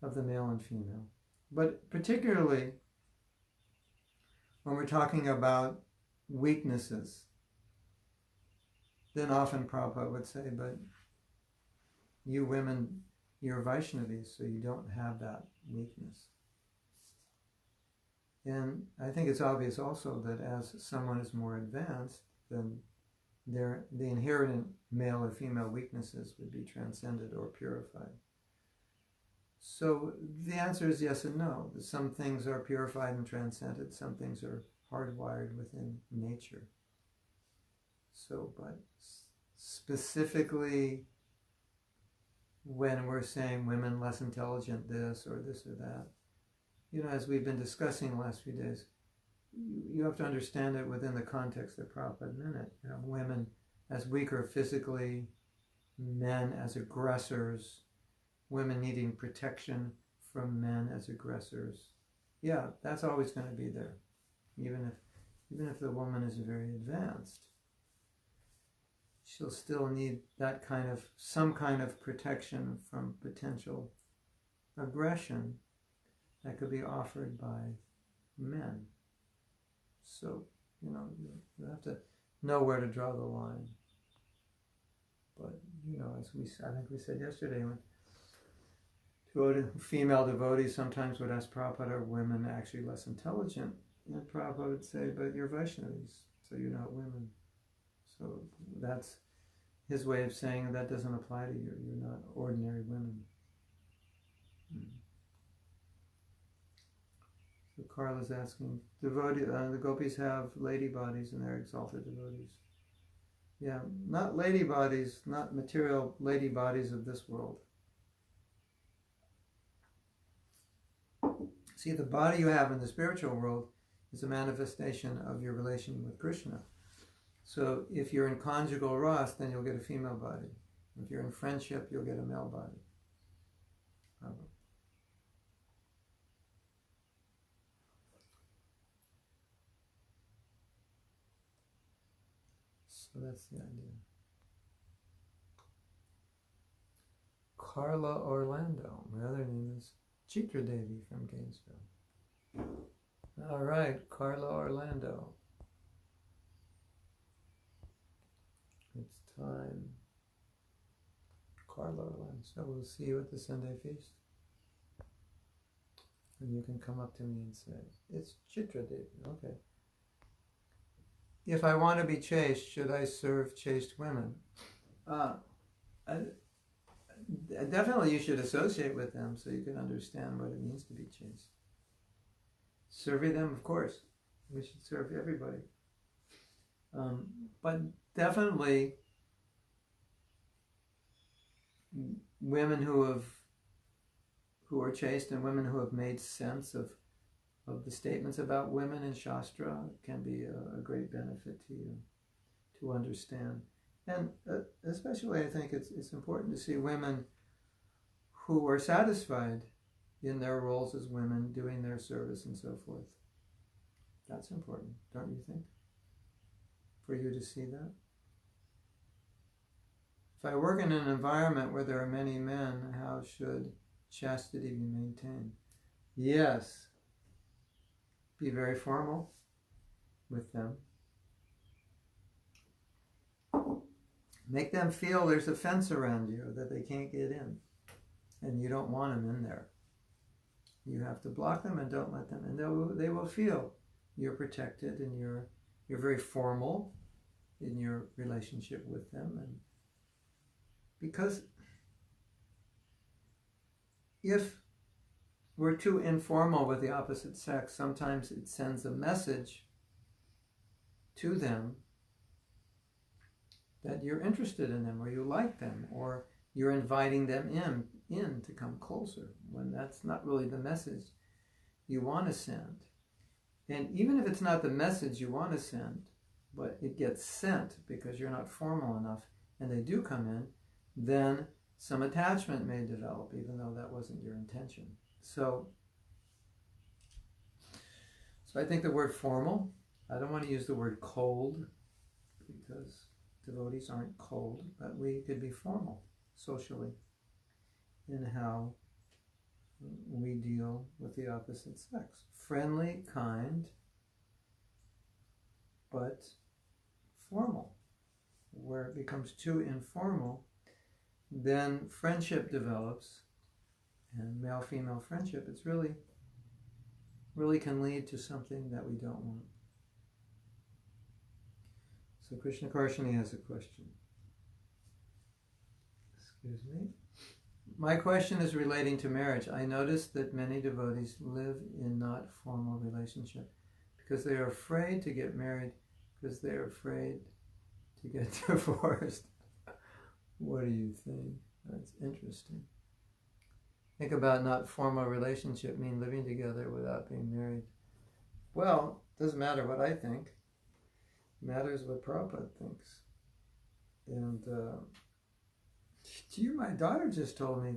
of the male and female. But particularly when we're talking about weaknesses, then often Prabhupada would say, but you women, you're Vaishnavis, so you don't have that weakness. And I think it's obvious also that as someone is more advanced, then the inherent male or female weaknesses would be transcended or purified. So the answer is yes and no. Some things are purified and transcended. Some things are hardwired within nature. So, but specifically when we're saying women less intelligent this or that, as we've been discussing the last few days, you have to understand it within the context that Prabhupada meant it. Women as weaker physically, men as aggressors, women needing protection from men as aggressors. Yeah, that's always going to be there, even if the woman is very advanced. She'll still need some kind of protection from potential aggression that could be offered by men. So, you have to know where to draw the line. But, as I think we said yesterday, when female devotees sometimes would ask Prabhupada, are women actually less intelligent? And Prabhupada would say, but you're Vaishnavis, so you're not women. So that's his way of saying that doesn't apply to you. You're not ordinary women. So Carla's asking, the gopis have lady bodies and they're exalted devotees. Yeah, not lady bodies, not material lady bodies of this world. See, the body you have in the spiritual world is a manifestation of your relation with Krishna. So if you're in conjugal rasa, then you'll get a female body. If you're in friendship, you'll get a male body. So that's the idea. Carla Orlando. My other name is Chitra Devi from Gainesville. All right, Carla Orlando. It's time. Carla Orlando. So we'll see you at the Sunday feast. And you can come up to me and say, it's Chitra Devi. Okay. If I want to be chaste, should I serve chaste women? Definitely you should associate with them so you can understand what it means to be chaste. Serving them, of course. We should serve everybody. But definitely women who are chaste and women who have made sense of the statements about women in Shastra can be a great benefit to you to understand. And especially I think it's important to see women who are satisfied in their roles as women, doing their service and so forth. That's important, don't you think? For you to see that. If I work in an environment where there are many men, how should chastity be maintained? Yes. Be very formal with them. Make them feel there's a fence around you that they can't get in. And you don't want them in there. You have to block them and don't let them. And they will feel you're protected and you're very formal in your relationship with them. And because if we're too informal with the opposite sex, sometimes it sends a message to them that you're interested in them, or you like them, or you're inviting them in to come closer, when that's not really the message you want to send. And even if it's not the message you want to send, but it gets sent because you're not formal enough, and they do come in, then some attachment may develop, even though that wasn't your intention. So I think the word formal, I don't want to use the word cold, because devotees aren't cold, but we could be formal socially in how we deal with the opposite sex. Friendly, kind, but formal. Where it becomes too informal, then friendship develops, and male-female friendship, it's really can lead to something that we don't want. So Krishna Karshani has a question. Excuse me. My question is relating to marriage. I noticed that many devotees live in not formal relationship because they are afraid to get married, because they are afraid to get divorced. What do you think? That's interesting. Think about not formal relationship, mean living together without being married. Well, it doesn't matter what I think. It matters what Prabhupada thinks. And my daughter just told me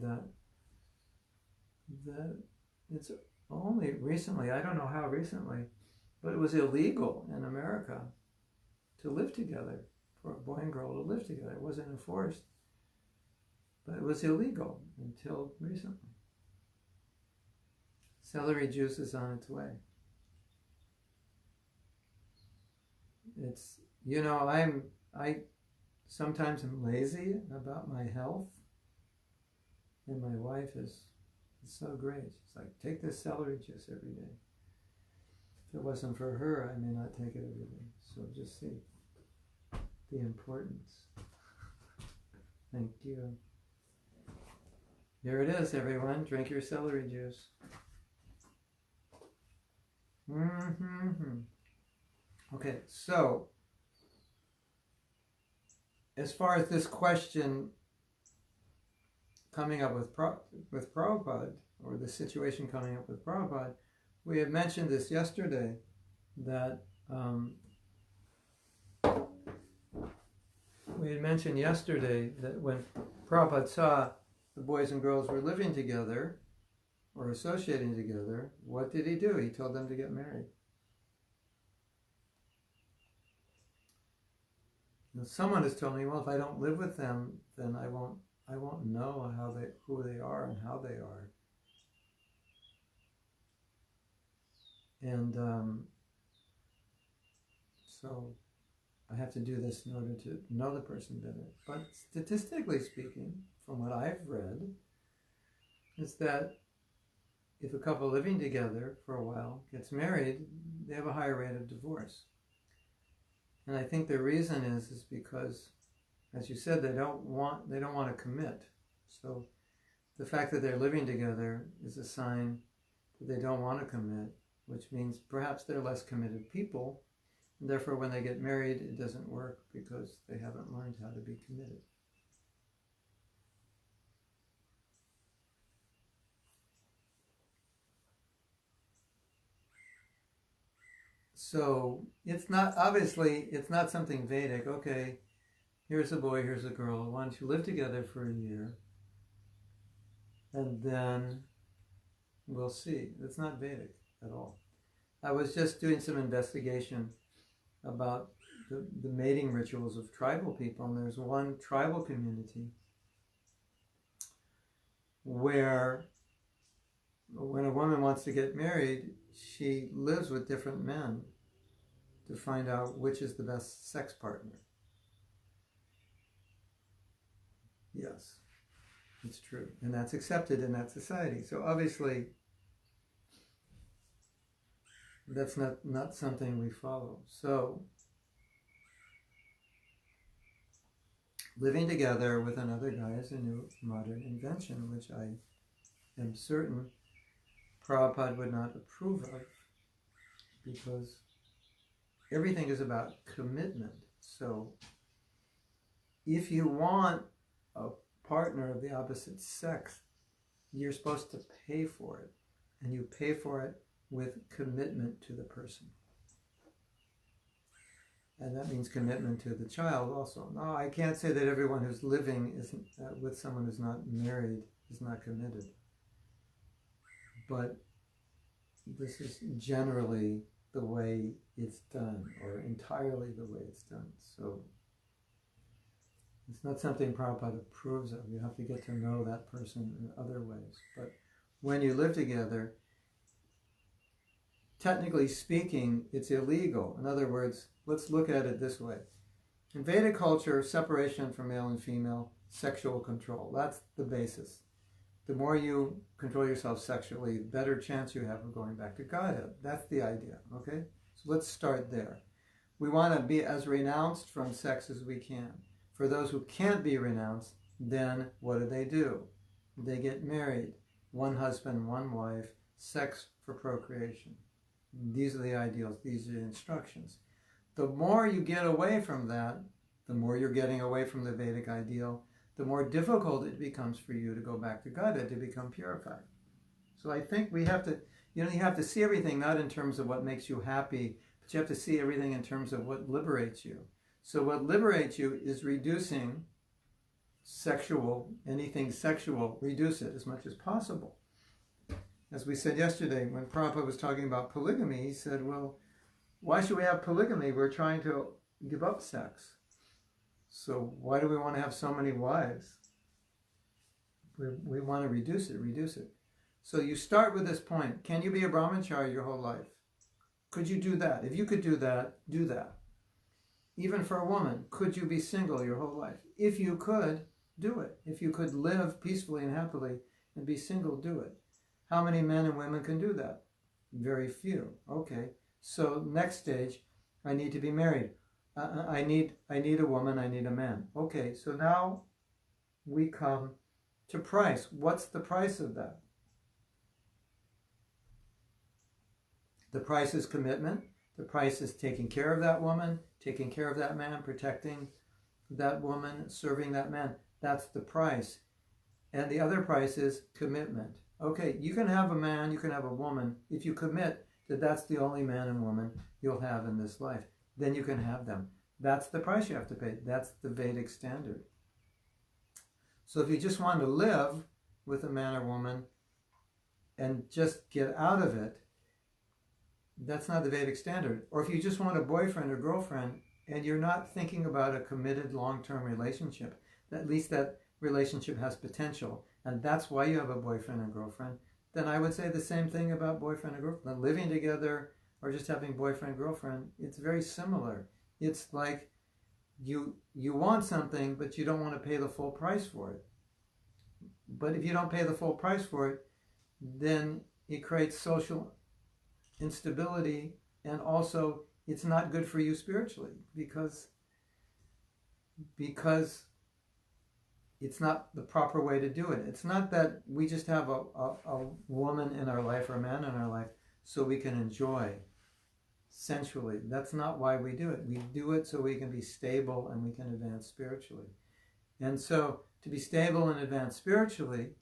that it's only recently, I don't know how recently, but it was illegal in America to live together, for a boy and girl to live together. It wasn't enforced, but it was illegal until recently. Celery juice is on its way. It's, I sometimes am lazy about my health, and my wife is so great. She's like, take this celery juice every day. If it wasn't for her, I may not take it every day. So just see the importance. Thank you. Here it is, everyone. Drink your celery juice. Okay, so as far as this question coming up with Prabhupada, or the situation coming up with Prabhupada, we had mentioned this yesterday, that when Prabhupada saw the boys and girls were living together or associating together, what did he do? He told them to get married. Now, someone has told me, well, if I don't live with them, then I won't know who they are and how they are. And so I have to do this in order to know the person better. But statistically speaking, from what I've read, is that if a couple living together for a while gets married, they have a higher rate of divorce. And I think the reason is because, as you said, they don't want to commit. So the fact that they're living together is a sign that they don't want to commit, which means perhaps they're less committed people, and therefore when they get married, it doesn't work because they haven't learned how to be committed. So it's not something Vedic. Okay, here's a boy, here's a girl. Why don't you live together for a year, and then we'll see. It's not Vedic at all. I was just doing some investigation about the mating rituals of tribal people, and there's one tribal community where when a woman wants to get married, she lives with different men to find out which is the best sex partner. Yes, it's true. And that's accepted in that society. So obviously, that's not something we follow. So, living together with another guy is a new modern invention, which I am certain Prabhupada would not approve of, because everything is about commitment. So if you want a partner of the opposite sex, you're supposed to pay for it, and you pay for it with commitment to the person. And that means commitment to the child also. No, I can't say that everyone who's living with someone who's not married is not committed. But this is generally the way it's done, or entirely the way it's done. So it's not something Prabhupada approves of. You have to get to know that person in other ways. But when you live together, technically speaking, it's illegal. In other words, let's look at it this way. In Vedic culture, separation from male and female, sexual control. That's the basis. The more you control yourself sexually, the better chance you have of going back to Godhead. That's the idea, okay? So let's start there. We want to be as renounced from sex as we can. For those who can't be renounced, then what do? They get married. One husband, one wife, sex for procreation. These are the ideals. These are the instructions. The more you get away from that, the more you're getting away from the Vedic ideal, the more difficult it becomes for you to go back to Godhead, to become purified. So I think we have to, you have to see everything not in terms of what makes you happy, but you have to see everything in terms of what liberates you. So what liberates you is reducing anything sexual, reduce it as much as possible. As we said yesterday, when Prabhupada was talking about polygamy, he said, well, why should we have polygamy? We're trying to give up sex. So why do we want to have so many wives? We want to reduce it. So you start with this point. Can you be a brahmachari your whole life? Could you do that? If you could do that, do that. Even for a woman, could you be single your whole life? If you could, do it. If you could live peacefully and happily and be single, do it. How many men and women can do that? Very few. Okay. So next stage, I need to be married. I need a woman, I need a man. Okay, so now we come to price. What's the price of that? The price is commitment. The price is taking care of that woman, taking care of that man, protecting that woman, serving that man. That's the price. And the other price is commitment. Okay, you can have a man, you can have a woman, if you commit that that's the only man and woman you'll have in this life. Then you can have them. That's the price you have to pay. That's the Vedic standard. So if you just want to live with a man or woman and just get out of it, that's not the Vedic standard. Or if you just want a boyfriend or girlfriend and you're not thinking about a committed long-term relationship, at least that relationship has potential, and that's why you have a boyfriend and girlfriend, then I would say the same thing about boyfriend and girlfriend. Living together or just having boyfriend, girlfriend, it's very similar. It's like you want something, but you don't want to pay the full price for it. But if you don't pay the full price for it, then it creates social instability, and also it's not good for you spiritually because it's not the proper way to do it. It's not that we just have a woman in our life or a man in our life so we can enjoy sensually. That's not why we do it. We do it so we can be stable and we can advance spiritually. And so to be stable and advance spiritually,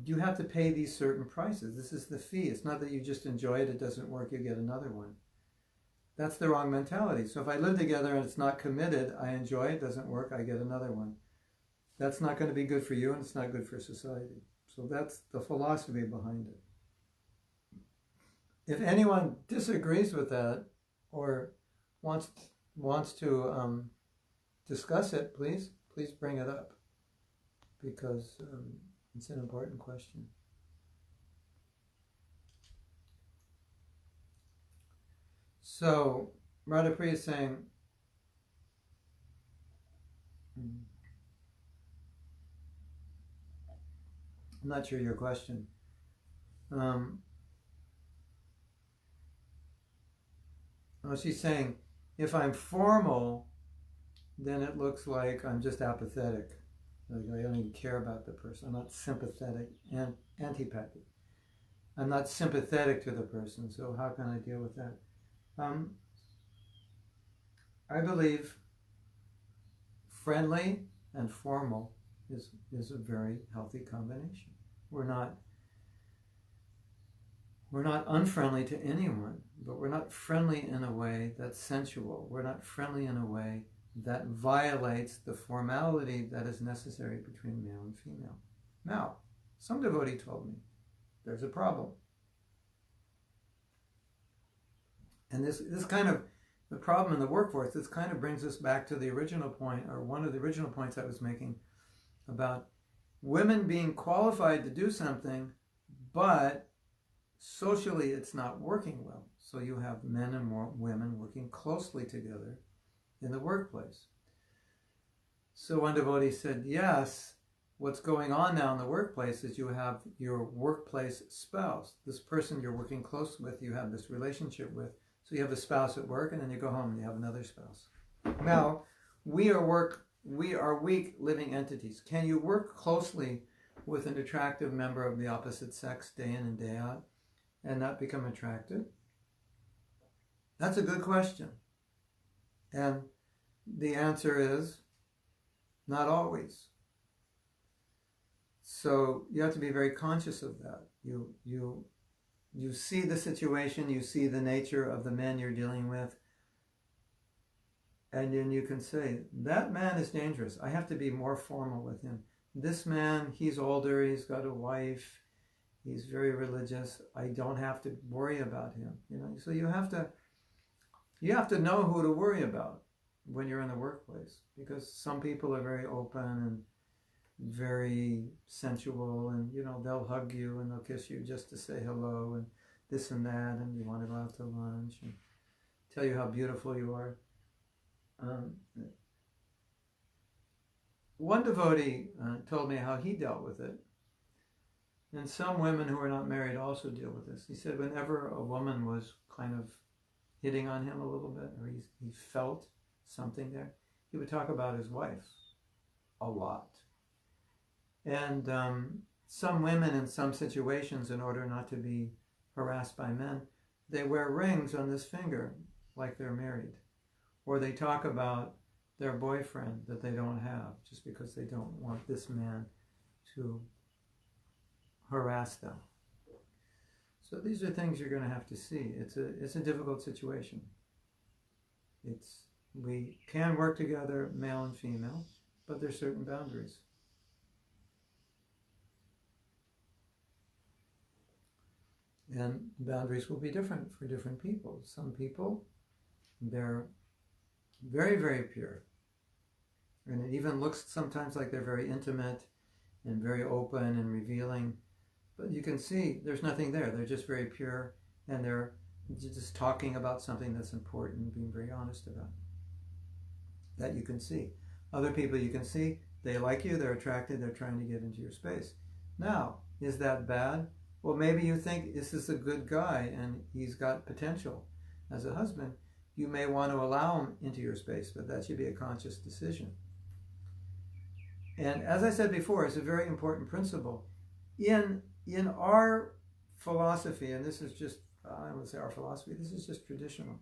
you have to pay these certain prices. This is the fee. It's not that you just enjoy it, it doesn't work, you get another one. That's the wrong mentality. So if I live together and it's not committed, I enjoy it, doesn't work, I get another one. That's not going to be good for you and it's not good for society. So that's the philosophy behind it. If anyone disagrees with that or wants to discuss it, please bring it up, because it's an important question. So Radhapriya is saying, I'm not sure your question. She's saying, if I'm formal, then it looks like I'm just apathetic. Like, I don't even care about the person. I'm not sympathetic and antipathic. I'm not sympathetic to the person, so how can I deal with that? I believe friendly and formal is a very healthy combination. We're not unfriendly to anyone, but we're not friendly in a way that's sensual. We're not friendly in a way that violates the formality that is necessary between male and female. Now, some devotee told me there's a problem. And this kind of, the problem in the workforce, this kind of brings us back to the original point, or one of the original points I was making, about women being qualified to do something, but socially it's not working well. So you have men and women working closely together in the workplace. So one devotee said, yes, what's going on now in the workplace is you have your workplace spouse, this person you're working close with, you have this relationship with. So you have a spouse at work, and then you go home and you have another spouse. Now, we are weak living entities. Can you work closely with an attractive member of the opposite sex day in and day out and not become attracted? That's a good question. And the answer is not always. So you have to be very conscious of that. You see the situation, you see the nature of the men you're dealing with, and then you can say, that man is dangerous. I have to be more formal with him. This man, he's older, he's got a wife, he's very religious. I don't have to worry about him. So you have to know who to worry about when you're in the workplace, because some people are very open and very sensual, and they'll hug you and they'll kiss you just to say hello and this and that, and you want to go out to lunch and tell you how beautiful you are. One devotee told me how he dealt with it, and some women who are not married also deal with this. He said whenever a woman was kind of hitting on him a little bit, or he felt something there, he would talk about his wife a lot. And some women in some situations, in order not to be harassed by men, they wear rings on this finger like they're married. Or they talk about their boyfriend that they don't have just because they don't want this man to harass them. So these are things you're going to have to see. It's a difficult situation. We can work together, male and female, but there's certain boundaries. And boundaries will be different for different people. Some people, they're very, very pure. And it even looks sometimes like they're very intimate and very open and revealing. But you can see there's nothing there. They're just very pure, and they're just talking about something that's important, being very honest about it. That you can see. Other people you can see, they like you, they're attracted, they're trying to get into your space. Now, is that bad? Well, maybe you think this is a good guy and he's got potential as a husband. You may want to allow him into your space, but that should be a conscious decision. And as I said before, it's a very important principle. In our philosophy, and this is just, I would say our philosophy, this is just traditional.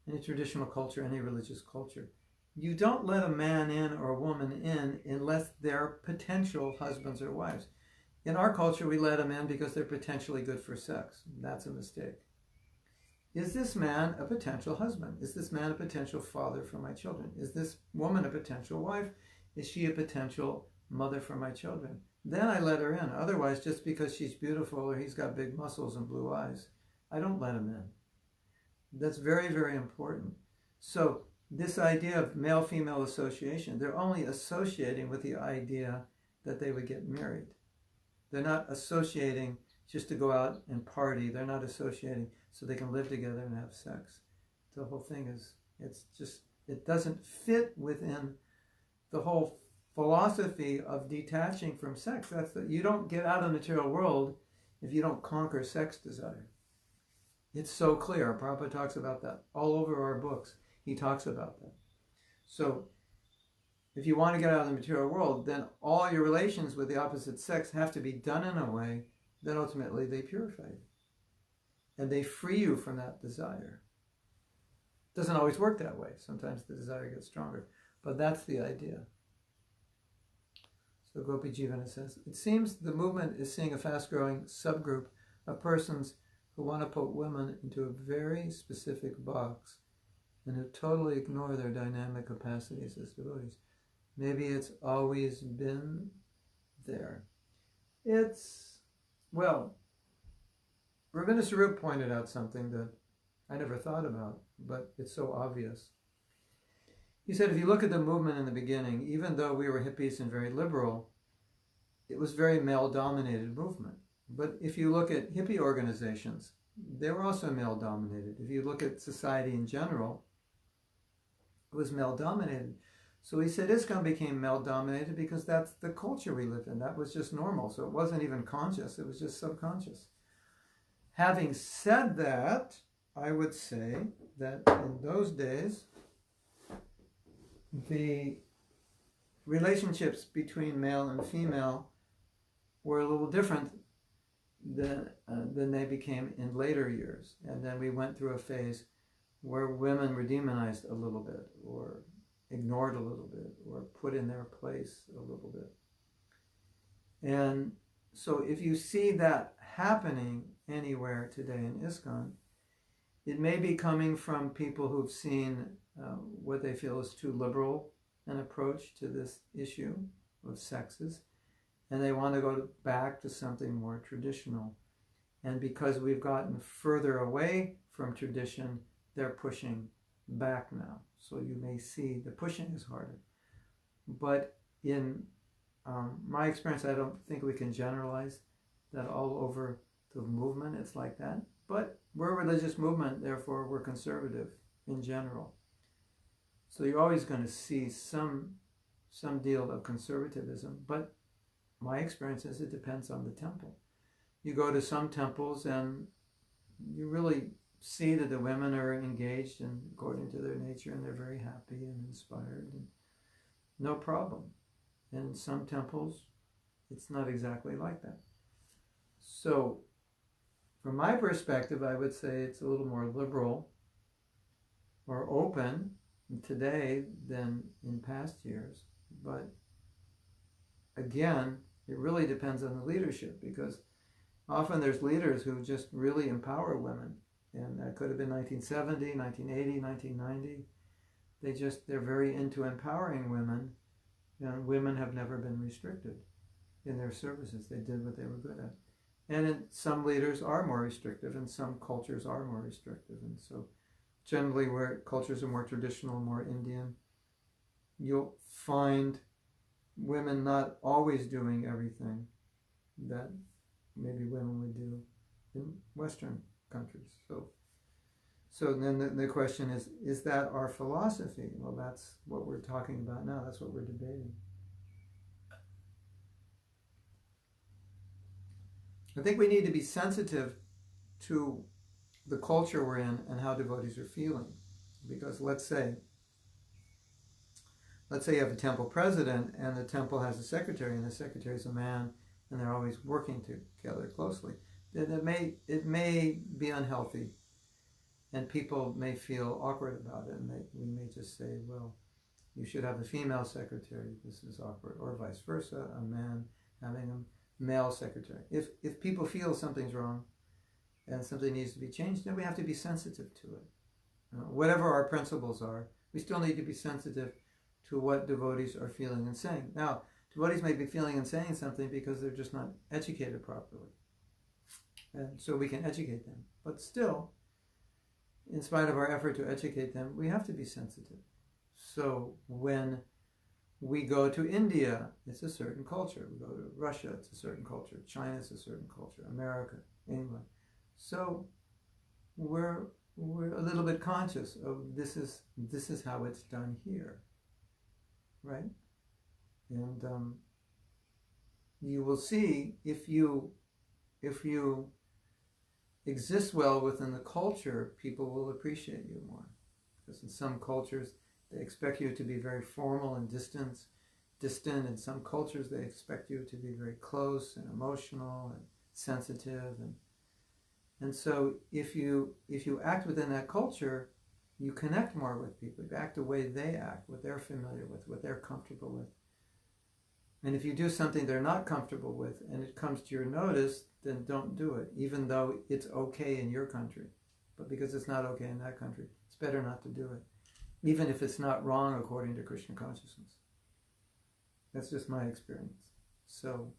Any traditional culture, any religious culture. You don't let a man in or a woman in unless they're potential husbands or wives. In our culture, we let them in because they're potentially good for sex. That's a mistake. Is this man a potential husband? Is this man a potential father for my children? Is this woman a potential wife? Is she a potential mother for my children? Then I let her in. Otherwise, just because she's beautiful or he's got big muscles and blue eyes, I don't let him in. That's very, very important. So this idea of male-female association, they're only associating with the idea that they would get married. They're not associating just to go out and party. They're not associating so they can live together and have sex. The whole thing is, it doesn't fit within the whole philosophy of detaching from sex. You don't get out of the material world if you don't conquer sex desire. It's so clear. Prabhupada talks about that all over our books. He talks about that. So if you want to get out of the material world, then all your relations with the opposite sex have to be done in a way that ultimately they purify you. And they free you from that desire. It doesn't always work that way. Sometimes the desire gets stronger. But that's the idea. So Gopi Jivana says, it seems the movement is seeing a fast-growing subgroup of persons who want to put women into a very specific box and who totally ignore their dynamic capacities as devotees. Maybe it's always been there. Well, Ravina Sarup pointed out something that I never thought about, but it's so obvious. He said, if you look at the movement in the beginning, even though we were hippies and very liberal, it was very male-dominated movement. But if you look at hippie organizations, they were also male-dominated. If you look at society in general, it was male-dominated. So he said ISKCON became male-dominated because that's the culture we lived in. That was just normal. So it wasn't even conscious. It was just subconscious. Having said that, I would say that in those days, the relationships between male and female were a little different than they became in later years. And then we went through a phase where women were demonized a little bit, or ignored a little bit, or put in their place a little bit. And so if you see that happening anywhere today in ISKCON, it may be coming from people who've seen what they feel is too liberal an approach to this issue of sexes, and they want to go back to something more traditional. And because we've gotten further away from tradition, they're pushing back now. So you may see the pushing is harder. But in my experience, I don't think we can generalize that all over the movement it's like that. But we're a religious movement, therefore we're conservative in general. So you're always going to see some deal of conservatism. But my experience is it depends on the temple. You go to some temples and you really see that the women are engaged and according to their nature, and they're very happy and inspired, and no problem. And in some temples, it's not exactly like that. So from my perspective, I would say it's a little more liberal or open today than in past years. But again, it really depends on the leadership, because often there's leaders who just really empower women. And that could have been 1970, 1980, 1990. They're very into empowering women, and women have never been restricted in their services. They did what they were good at. And some leaders are more restrictive, and some cultures are more restrictive. And so generally where cultures are more traditional, more Indian, you'll find women not always doing everything that maybe women would do in Western countries. So then the question is that our philosophy? Well, that's what we're talking about now. That's what we're debating. I think we need to be sensitive to the culture we're in and how devotees are feeling. Because let's say you have a temple president, and the temple has a secretary, and the secretary is a man, and they're always working together closely. Then it may be unhealthy, and people may feel awkward about it, and we may just say, well, you should have a female secretary, this is awkward, or vice versa, a man having a male secretary. If people feel something's wrong and something needs to be changed, then we have to be sensitive to it. Whatever our principles are, we still need to be sensitive to what devotees are feeling and saying. Now, devotees may be feeling and saying something because they're just not educated properly. And so we can educate them. But still, in spite of our effort to educate them, we have to be sensitive. So when we go to India, it's a certain culture. We go to Russia, it's a certain culture. China, it's a certain culture. America, England. So we're a little bit conscious of this is how it's done here, right? And you will see if you exist well within the culture, people will appreciate you more. Because in some cultures, They expect you to be very formal and distant. In some cultures, they expect you to be very close and emotional and sensitive. And so if you act within that culture, you connect more with people. You act the way they act, what they're familiar with, what they're comfortable with. And if you do something they're not comfortable with and it comes to your notice, then don't do it, even though it's okay in your country. But because it's not okay in that country, it's better not to do it, even if it's not wrong according to Krishna consciousness. That's just my experience. So,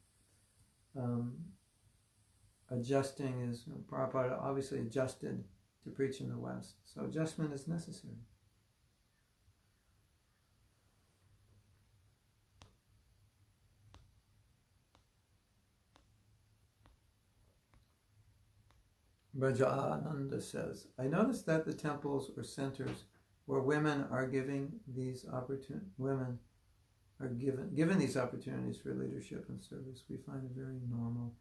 adjusting is, Prabhupada obviously adjusted to preach in the West. So adjustment is necessary. Rajananda says, I noticed that the temples or centers where women are given these these opportunities for leadership and service, we find a very normal,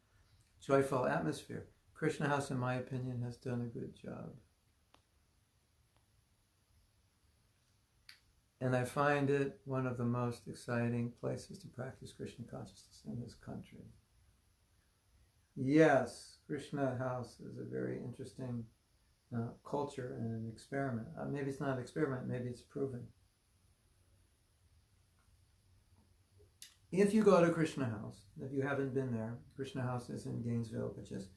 joyful atmosphere. Krishna House, in my opinion, has done a good job. And I find it one of the most exciting places to practice Krishna consciousness in this country. Yes, Krishna House is a very interesting culture and an experiment. Maybe it's not an experiment, maybe it's proven. If you go to Krishna House, if you haven't been there, Krishna House is in Gainesville, which is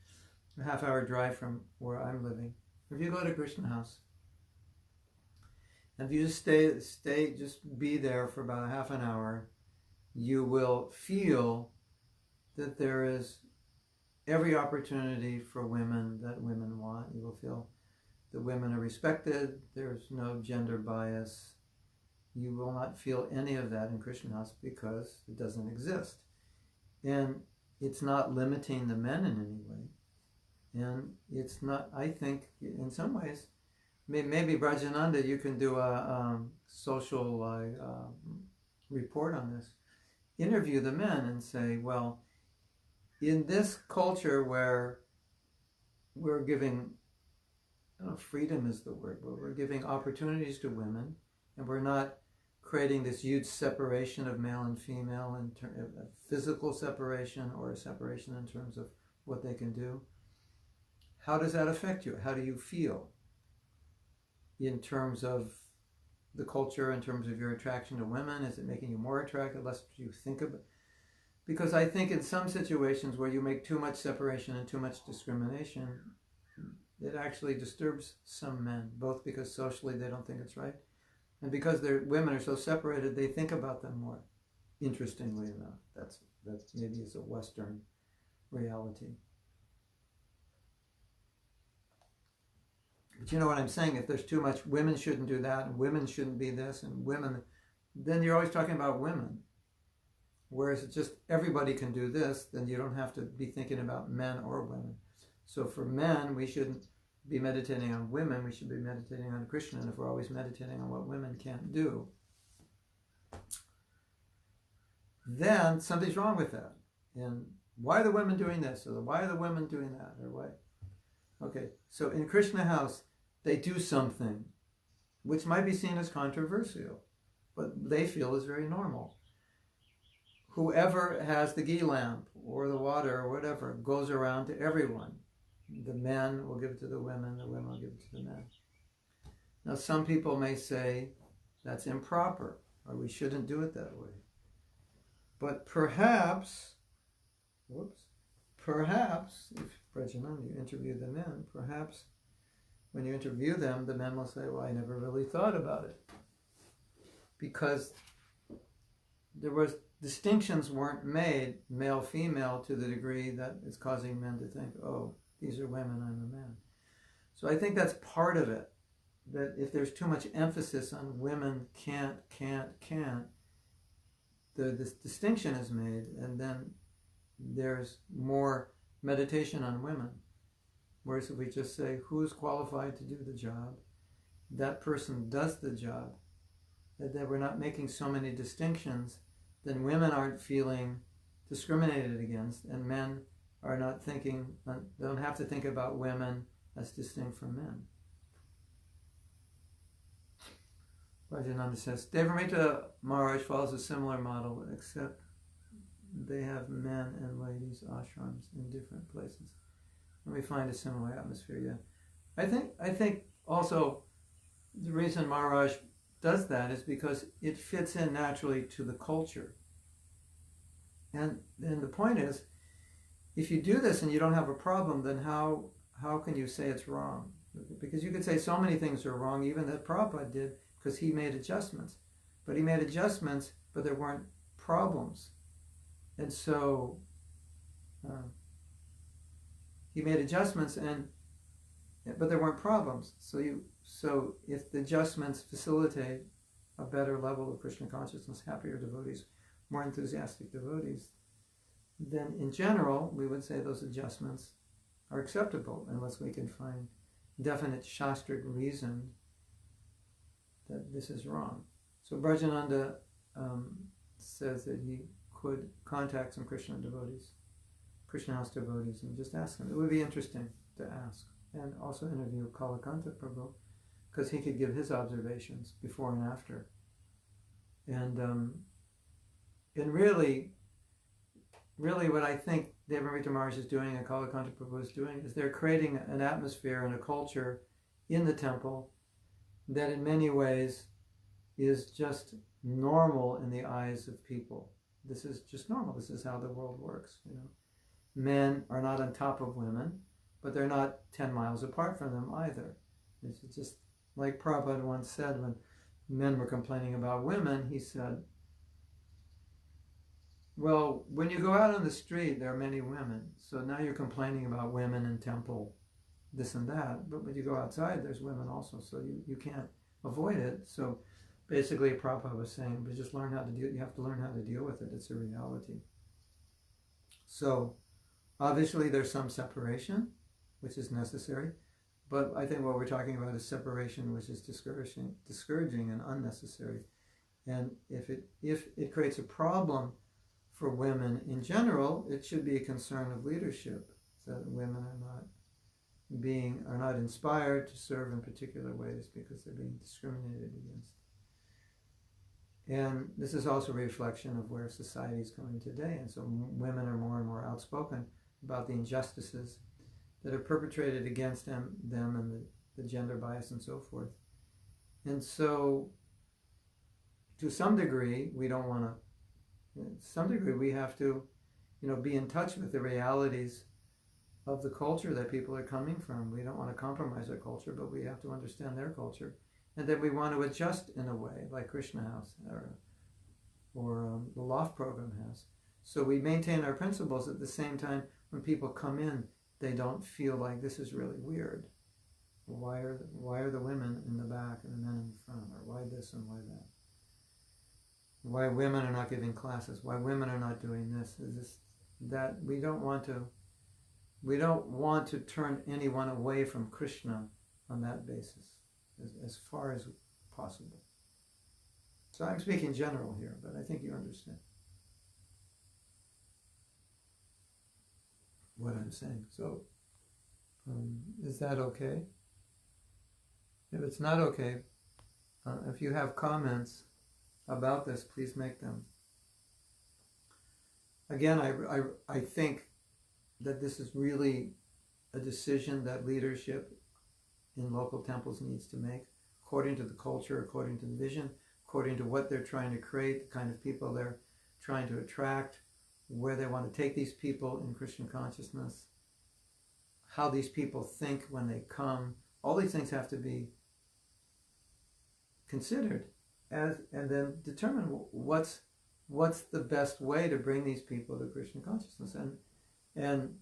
a half-hour drive from where I'm living. If you go to Krishna House, and if you just just be there for about a half an hour, you will feel that there is every opportunity for women that women want. You will feel that women are respected. There's no gender bias. You will not feel any of that in Krishna House because it doesn't exist. And it's not limiting the men in any way. And it's not, I think, in some ways, maybe Brajananda, you can do a social report on this. Interview the men and say, well, in this culture where we're giving, freedom is the word, but we're giving opportunities to women, and we're not creating this huge separation of male and female, a physical separation or a separation in terms of what they can do. How does that affect you? How do you feel in terms of the culture, in terms of your attraction to women? Is it making you more attracted, less do you think of it? Because I think in some situations where you make too much separation and too much discrimination, it actually disturbs some men, both because socially they don't think it's right, and because women are so separated, they think about them more, interestingly enough. That's maybe it's a Western reality. But you know what I'm saying? If there's too much, women shouldn't do that, and women shouldn't be this, and women, then you're always talking about women. Whereas it's just everybody can do this, then you don't have to be thinking about men or women. So for men, we shouldn't be meditating on women, we should be meditating on Krishna. And if we're always meditating on what women can't do, then something's wrong with that. And why are the women doing this? Or why are the women doing that? Or why? Okay, so in Krishna House, they do something which might be seen as controversial, but they feel is very normal. Whoever has the ghee lamp or the water or whatever goes around to everyone. The men will give it to the women will give it to the men. Now some people may say that's improper, or we shouldn't do it that way. But perhaps, if Prajananda, you interview the men, perhaps when you interview them, the men will say, well, I never really thought about it. Because distinctions weren't made male-female to the degree that it's causing men to think, oh, these are women, I'm a man. So I think that's part of it, that if there's too much emphasis on women can't, this distinction is made, and then there's more meditation on women. Whereas if we just say, who is qualified to do the job, that person does the job, that we're not making so many distinctions, then women aren't feeling discriminated against, and men are not thinking, don't have to think about women as distinct from men. Rajananda says, Devamrita Maharaj follows a similar model, except they have men and ladies ashrams in different places. And we find a similar atmosphere, yeah. I think also the reason Maharaj does that is because it fits in naturally to the culture. And the point is, if you do this and you don't have a problem, then how can you say it's wrong? Because you could say so many things are wrong, even that Prabhupada did, because he made adjustments. But he made adjustments, but there weren't problems. And so he made adjustments, but there weren't problems. So if the adjustments facilitate a better level of Krishna consciousness, happier devotees, more enthusiastic devotees, then in general we would say those adjustments are acceptable, unless we can find definite shastric reason that this is wrong. So Brajananda says that he could contact some Krishna devotees, Krishna house devotees, and just ask them. It would be interesting to ask. And also interview Kalakanta Prabhu, because he could give his observations before and after. And really what I think Devamrita Maharaj is doing and Kalakanta Prabhu is doing is they're creating an atmosphere and a culture in the temple that in many ways is just normal in the eyes of people. This is just normal. This is how the world works. Men are not on top of women, but they're not 10 miles apart from them either. It's just like Prabhupada once said when men were complaining about women, he said, well, when you go out on the street, there are many women. So now you're complaining about women in temple, this and that. But when you go outside, there's women also. So you can't avoid it. So basically, Prabhupada was saying, but just learn how to deal. You have to learn how to deal with it. It's a reality. So obviously, there's some separation, which is necessary. But I think what we're talking about is separation, which is discouraging and unnecessary. And if it creates a problem for women in general, it should be a concern of leadership that women are not inspired to serve in particular ways because they're being discriminated against. And this is also a reflection of where society is going today. And so women are more and more outspoken about the injustices that are perpetrated against them and the gender bias and so forth. And so to some degree, we have to, be in touch with the realities of the culture that people are coming from. We don't want to compromise our culture, but we have to understand their culture. And then we want to adjust in a way, like Krishna House or the Loft program has. So we maintain our principles at the same time. When people come in, they don't feel like this is really weird. Why are the women in the back and the men in the front? Or why this and why that? Why women are not giving classes? Why women are not doing this? That we don't want to turn anyone away from Krishna on that basis, as far as possible. So I'm speaking general here, but I think you understand what I'm saying. So is that okay? If it's not okay, if you have comments about this, please make them. Again, I think that this is really a decision that leadership in local temples needs to make, according to the culture, according to the vision, according to what they're trying to create, the kind of people they're trying to attract, where they want to take these people in Christian consciousness, how these people think when they come. All these things have to be considered and then determine what's the best way to bring these people to Krishna consciousness. And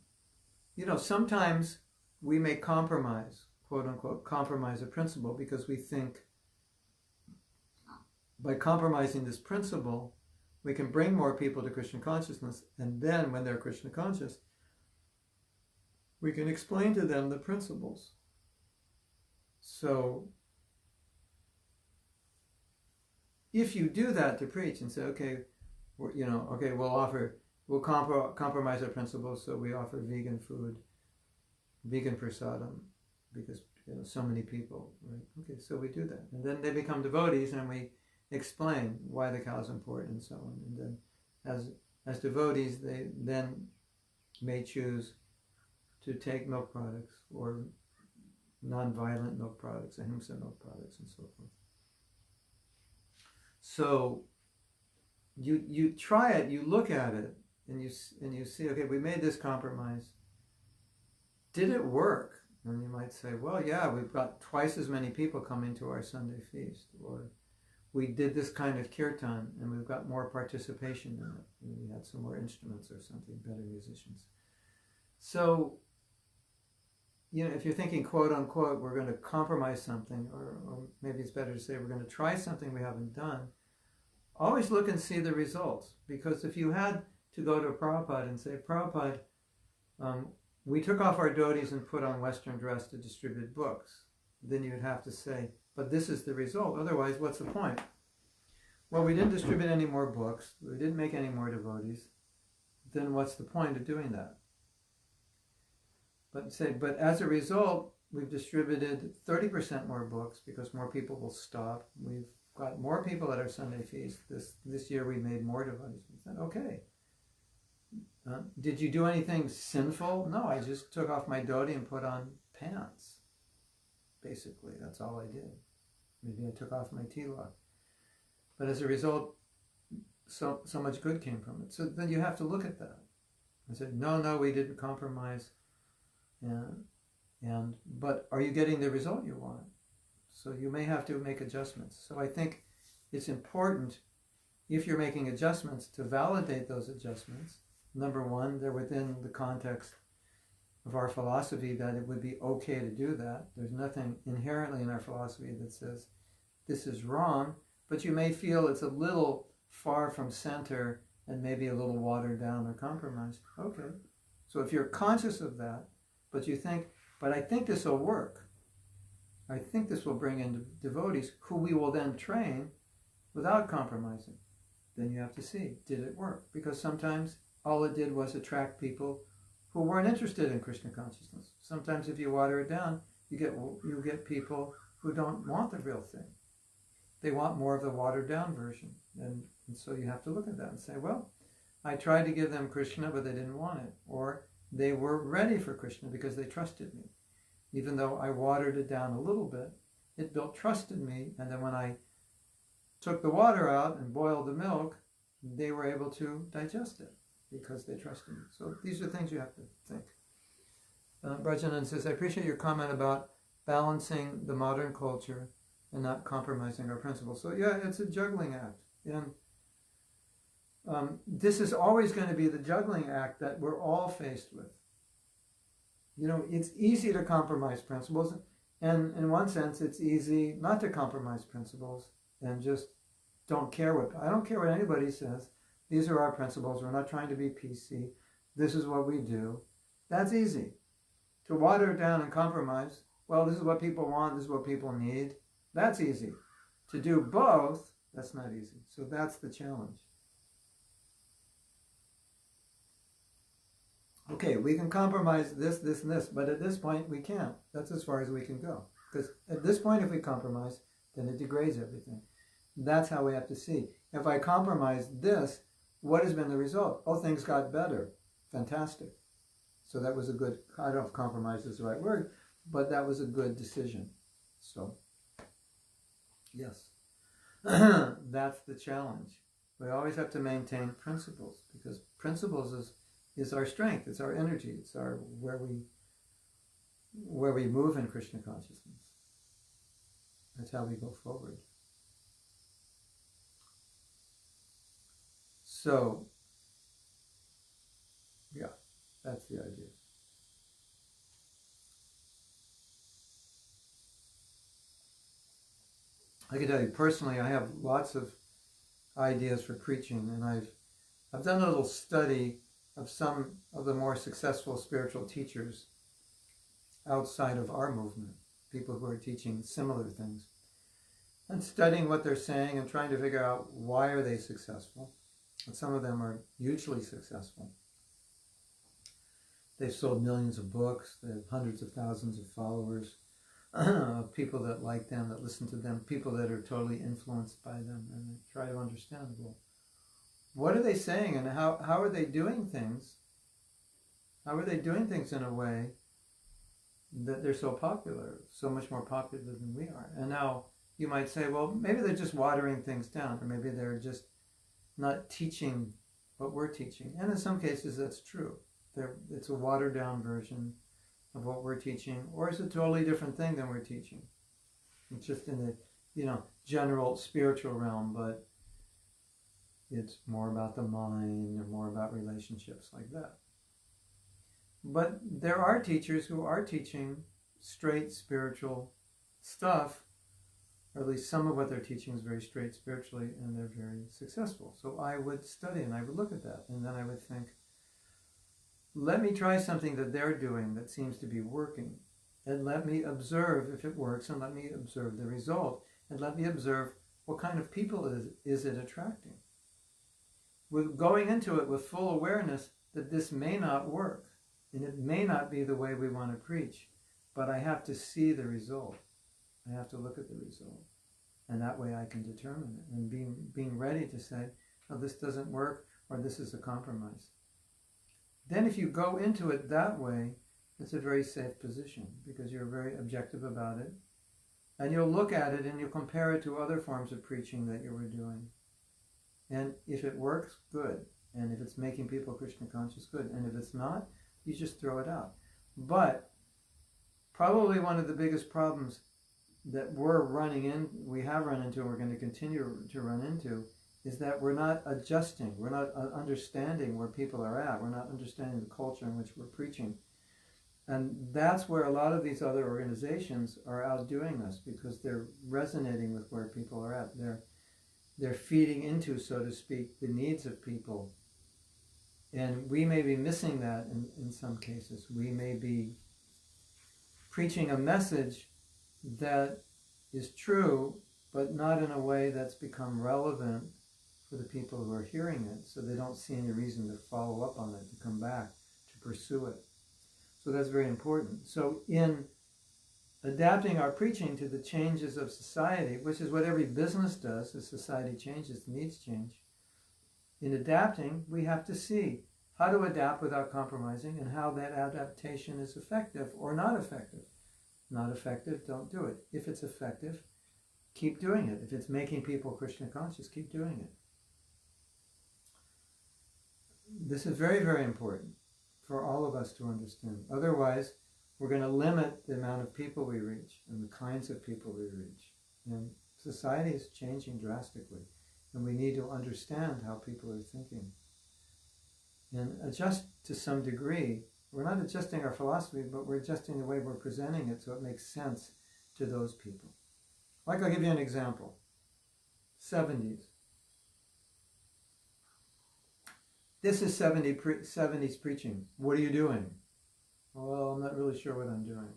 sometimes we may compromise, quote unquote, compromise a principle because we think by compromising this principle, we can bring more people to Krishna consciousness, and then when they're Krishna conscious, we can explain to them the principles. So if you do that to preach and say, we'll compromise our principles, so we offer vegan food, vegan prasadam, because so many people, right? Okay, so we do that. And then they become devotees, and we explain why the cow is important and so on. And then as devotees, they then may choose to take milk products or non-violent milk products, ahimsa milk products, and so forth. So you try it, you look at it, and you see, okay, we made this compromise. Did it work? And you might say, well, yeah, we've got twice as many people coming to our Sunday feast, or we did this kind of kirtan and we've got more participation in it. We had some more instruments or something, better musicians. So, if you're thinking, quote unquote, we're going to compromise something, or maybe it's better to say we're going to try something we haven't done, always look and see the results. Because if you had to go to Prabhupada and say, Prabhupada, we took off our dhotis and put on Western dress to distribute books, then you'd have to say, but this is the result. Otherwise, what's the point? Well, we didn't distribute any more books. We didn't make any more devotees. Then what's the point of doing that? But as a result, we've distributed 30% more books because more people will stop. We've got more people at our Sunday feast. This year we made more devotees. We said, okay. Did you do anything sinful? No, I just took off my dhoti and put on pants. Basically, that's all I did. Maybe I took off my tilak. But as a result, so much good came from it. So then you have to look at that. I said, no, we didn't compromise. But are you getting the result you want? So you may have to make adjustments. So I think it's important, if you're making adjustments, to validate those adjustments. Number one, they're within the context of our philosophy that it would be okay to do that. There's nothing inherently in our philosophy that says this is wrong, but you may feel it's a little far from center and maybe a little watered down or compromised. Okay. So if you're conscious of that, but you think, but I think this will work. I think this will bring in devotees who we will then train without compromising. Then you have to see, did it work? Because sometimes all it did was attract people who weren't interested in Krishna consciousness. Sometimes if you water it down, you get people who don't want the real thing. They want more of the watered down version. And so you have to look at that and say, well, I tried to give them Krishna, but they didn't want it. Or they were ready for Krishna because they trusted me. Even though I watered it down a little bit, it built trust in me. And then when I took the water out and boiled the milk, they were able to digest it because they trusted me. So these are things you have to think. Brajanan says, I appreciate your comment about balancing the modern culture and not compromising our principles. So yeah, it's a juggling act. And this is always going to be the juggling act that we're all faced with. It's easy to compromise principles, and in one sense, it's easy not to compromise principles and just I don't care what anybody says. These are our principles. We're not trying to be PC. This is what we do. That's easy. To water it down and compromise, well, this is what people want, this is what people need. That's easy. To do both, that's not easy. So that's the challenge. Okay, we can compromise this, and this, but at this point we can't. That's as far as we can go. Because at this point, if we compromise, then it degrades everything. That's how we have to see. If I compromise this, what has been the result? Oh, things got better. Fantastic. So that was a good, I don't know if compromise is the right word, but that was a good decision. So, yes. That's the challenge. We always have to maintain principles, because principles is our strength, it's our energy, it's our where we move in Krishna consciousness. That's how we go forward. So, yeah, that's the idea. I can tell you personally, I have lots of ideas for preaching, and I've done a little study of some of the more successful spiritual teachers outside of our movement, people who are teaching similar things, and studying what they're saying and trying to figure out why are they successful. And some of them are hugely successful. They've sold millions of books, they have hundreds of thousands of followers, of people that like them, that listen to them, people that are totally influenced by them, and they try to understand, well, what are they saying, and how are they doing things? How are they doing things in a way that they're so popular, so much more popular than we are? And now you might say, well, maybe they're just watering things down, or maybe they're just not teaching what we're teaching. And in some cases, that's true. It's a watered down version of what we're teaching, or it's a totally different thing than we're teaching. It's just in the, general spiritual realm, but it's more about the mind or more about relationships like that. But there are teachers who are teaching straight spiritual stuff, or at least some of what they're teaching is very straight spiritually, and they're very successful. So I would study and I would look at that, and then I would think, let me try something that they're doing that seems to be working, and let me observe if it works, and let me observe the result, and let me observe what kind of people is it attracting. With going into it with full awareness that this may not work, and it may not be the way we want to preach, but I have to see the result. I have to look at the result, and that way I can determine it, and being ready to say, oh, this doesn't work, or this is a compromise. Then if you go into it that way, it's a very safe position, because you're very objective about it, and you'll look at it and you'll compare it to other forms of preaching that you were doing. And if it works, good. And if it's making people Krishna conscious, good. And if it's not, you just throw it out. But probably one of the biggest problems that we have run into, and we're going to continue to run into, is that we're not adjusting, we're not understanding where people are at, we're not understanding the culture in which we're preaching. And that's where a lot of these other organizations are outdoing us, because they're resonating with where people are at. They're feeding into, so to speak, the needs of people. And we may be missing that in some cases. We may be preaching a message that is true, but not in a way that's become relevant for the people who are hearing it, so they don't see any reason to follow up on it, to come back, to pursue it. So that's very important. So in adapting our preaching to the changes of society, which is what every business does, as society changes, needs change, in adapting, we have to see how to adapt without compromising, and how that adaptation is effective or not effective. Not effective, don't do it. If it's effective, keep doing it. If it's making people Krishna conscious, keep doing it. This is very, very important for all of us to understand. Otherwise, we're going to limit the amount of people we reach and the kinds of people we reach. And society is changing drastically, and we need to understand how people are thinking and adjust to some degree. We're not adjusting our philosophy, but we're adjusting the way we're presenting it so it makes sense to those people. Like, I'll give you an example. 70s. This is 70s preaching. What are you doing? Well, I'm not really sure what I'm doing.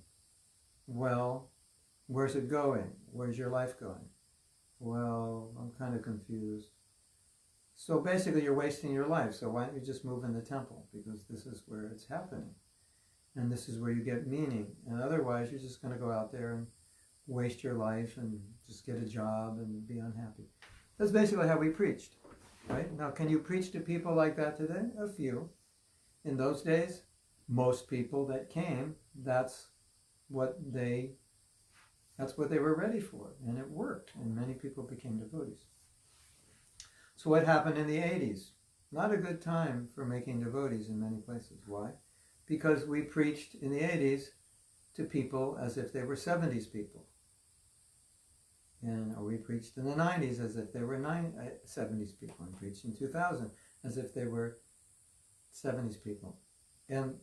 Well, where's it going? Where's your life going? Well, I'm kind of confused. So basically you're wasting your life, so why don't you just move in the temple? Because this is where it's happening. And this is where you get meaning. And otherwise you're just going to go out there and waste your life and just get a job and be unhappy. That's basically how we preached. Right? Now, can you preach to people like that today? A few. In those days, most people that came, that's what they were ready for. And it worked. And many people became devotees. So what happened in the 80s? Not a good time for making devotees in many places. Why? Because we preached in the 80s to people as if they were 70s people. Or we preached in the 90s as if they were 70s people, and preached in 2000 as if they were 70s people. And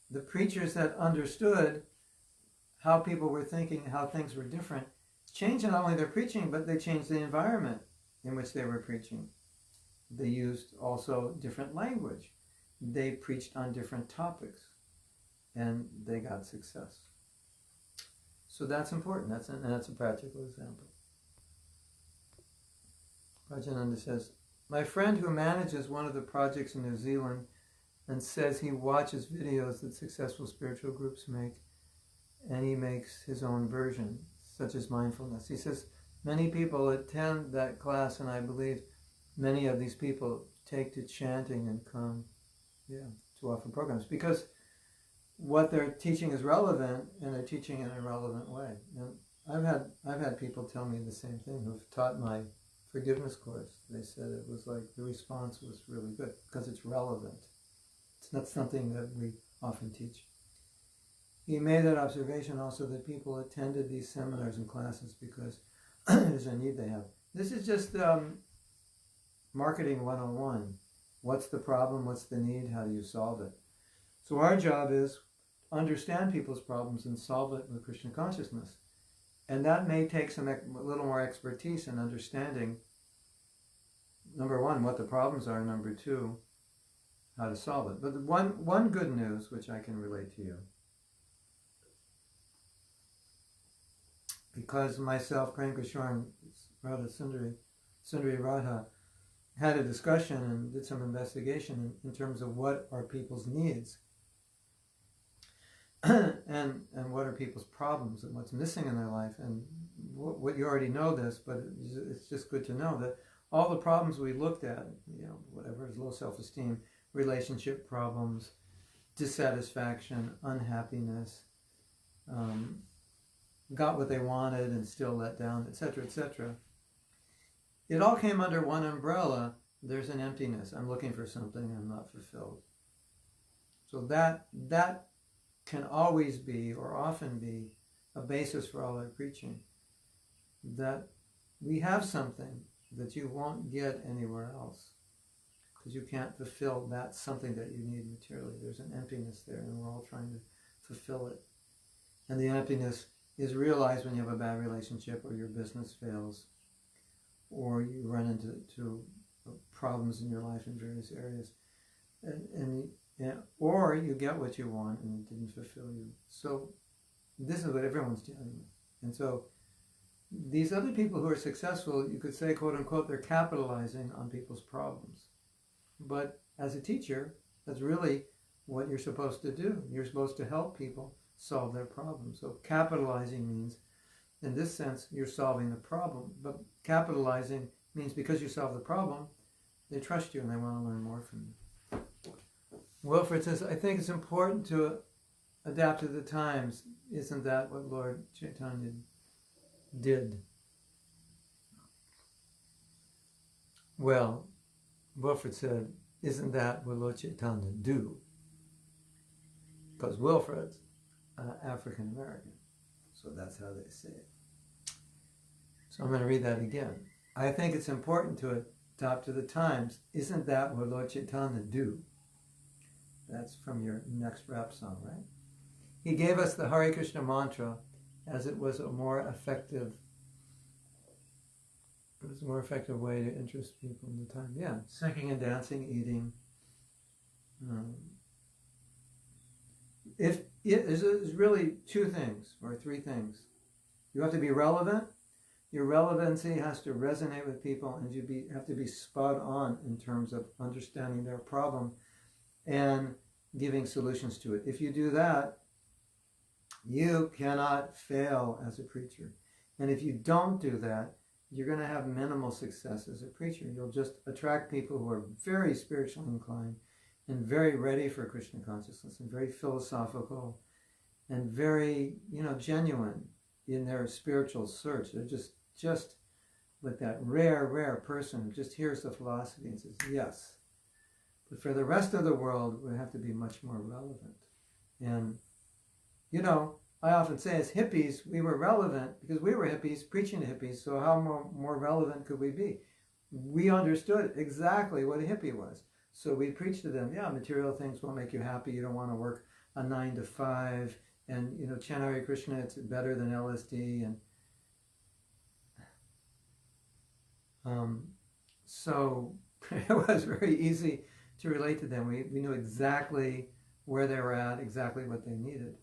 the preachers that understood how people were thinking, how things were different, changed not only their preaching, but they changed the environment in which they were preaching. They used also different language. They preached on different topics, and they got success. So that's important. That's a practical example. Rajananda says, my friend who manages one of the projects in New Zealand and says he watches videos that successful spiritual groups make, and he makes his own version, such as mindfulness. He says many people attend that class, and I believe many of these people take to chanting and come to offer programs because what they're teaching is relevant, and they're teaching in a relevant way. And I've had people tell me the same thing who've taught my forgiveness course. They said it was like the response was really good because it's relevant. It's not something that we often teach. He made that observation also that people attended these seminars and classes because there's a need they have. This is just marketing 101. What's the problem? What's the need? How do you solve it? So our job is understand people's problems and solve it with Krishna consciousness. And that may take a little more expertise in understanding, number one, what the problems are, number two, how to solve it. But one good news, which I can relate to you, because myself, Prem Kishore, and Radha Sundari Radha had a discussion and did some investigation in terms of what are people's needs and what are people's problems and what's missing in their life. And what you already know this, but it's just good to know that all the problems we looked at, whatever is low self-esteem, relationship problems, dissatisfaction, unhappiness, got what they wanted and still let down, etc., etc. It all came under one umbrella. There's an emptiness. I'm looking for something. I'm not fulfilled. So that can always be, or often be, a basis for all our preaching. That we have something that you won't get anywhere else, because you can't fulfill that something that you need materially. There's an emptiness there, and we're all trying to fulfill it. And the emptiness is realized when you have a bad relationship, or your business fails, or you run into problems in your life in various areas, or you get what you want and it didn't fulfill you. So this is what everyone's dealing with. And so these other people who are successful, you could say, quote unquote, they're capitalizing on people's problems. But as a teacher, that's really what you're supposed to do. You're supposed to help people solve their problems. So capitalizing means, in this sense, you're solving the problem. But capitalizing means because you solve the problem, they trust you and they want to learn more from you. Wilfred says, I think it's important to adapt to the times. Isn't that what Lord Chaitanya did? Well, Wilfred said, isn't that what Lord Chaitanya do? Because Wilfred's African American. So that's how they say it. So I'm going to read that again. I think it's important to adapt to the times. Isn't that what Lord Chaitanya do? That's from your next rap song, right? He gave us the Hare Krishna mantra as it was a more effective way to interest people in the time. Yeah, singing and dancing, eating. If there's really two things or three things. You have to be relevant. Your relevancy has to resonate with people, and you have to be spot on in terms of understanding their problem and giving solutions to it. If you do that, you cannot fail as a preacher. And if you don't do that, you're going to have minimal success as a preacher. You'll just attract people who are very spiritually inclined and very ready for Krishna consciousness and very philosophical and very, genuine in their spiritual search. They're just with that rare person who just hears the philosophy and says, yes. But for the rest of the world, we have to be much more relevant. And, I often say as hippies, we were relevant because we were hippies, preaching to hippies, so how more relevant could we be? We understood exactly what a hippie was. So we preached to them, material things won't make you happy, you don't want to work a 9 to 5, and, chant Hare Krishna, it's better than LSD, and so it was very easy to relate to them. We knew exactly where they were at, exactly what they needed.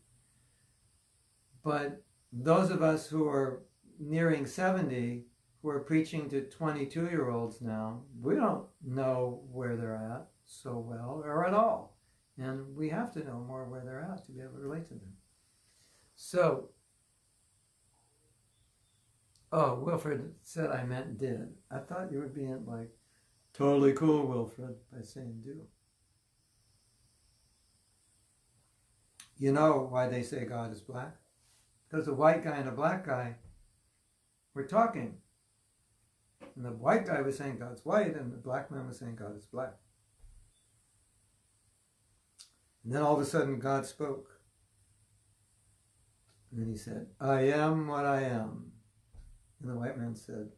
But those of us who are nearing 70, who are preaching to 22-year-olds now, we don't know where they're at so well or at all. And we have to know more where they're at to be able to relate to them. So, oh, Wilfred said I meant did. I thought you were being like, totally cool, Wilfred, by saying do. You know why they say God is black? Because the white guy and the black guy were talking. And the white guy was saying God's white, and the black man was saying God is black. And then all of a sudden God spoke. And then he said, I am what I am. And the white man said,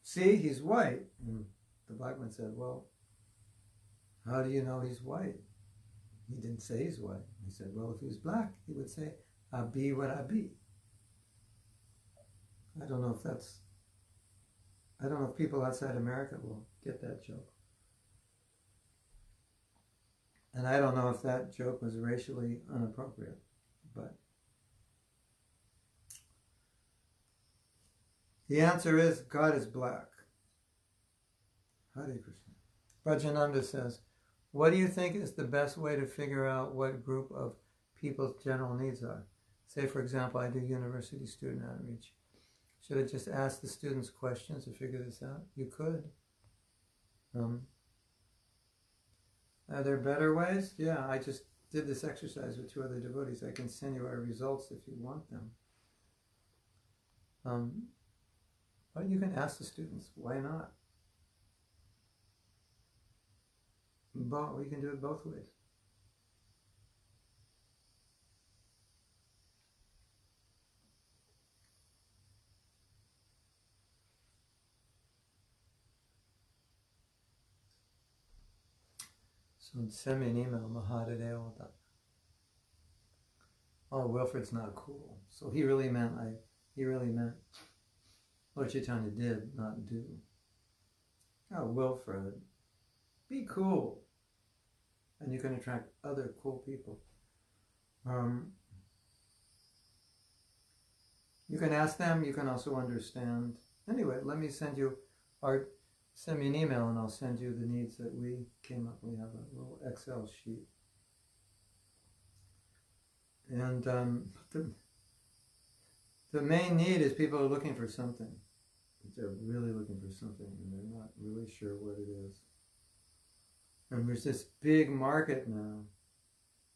see, he's white. And the black man said, well, how do you know he's white? He didn't say he's white. He said, well, if he was black, he would say, I be what I be. I don't know if people outside America will get that joke. And I don't know if that joke was racially inappropriate, but the answer is God is black. Hare Krishna. Bhajananda says, what do you think is the best way to figure out what group of people's general needs are? Say, for example, I do university student outreach. Should I just ask the students questions to figure this out? You could. Are there better ways? Yeah, I just did this exercise with 2 other devotees. I can send you our results if you want them. But you can ask the students. Why not? But we can do it both ways. So send me an email, mahadadeo. Oh, Wilfred's not cool. So he really meant Lord Chaitanya did, not do. Oh, Wilfred, be cool. And you can attract other cool people. You can ask them, you can also understand. Anyway, let me send you send me an email and I'll send you the needs that we came up with. We have a little Excel sheet. And the main need is people are looking for something. They're really looking for something and they're not really sure what it is. And there's this big market now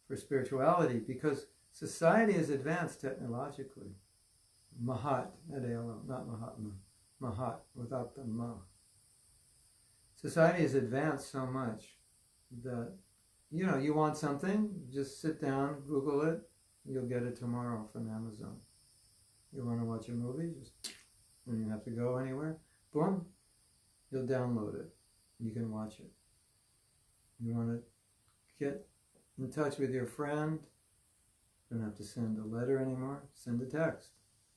for spirituality because society is advanced technologically. Mahat, not Mahatma. Mahat, without the ma. Society has advanced so much that, you want something, just sit down, Google it, you'll get it tomorrow from Amazon. You want to watch a movie, just when you have to go anywhere, boom, you'll download it. You can watch it. You want to get in touch with your friend, you don't have to send a letter anymore, send a text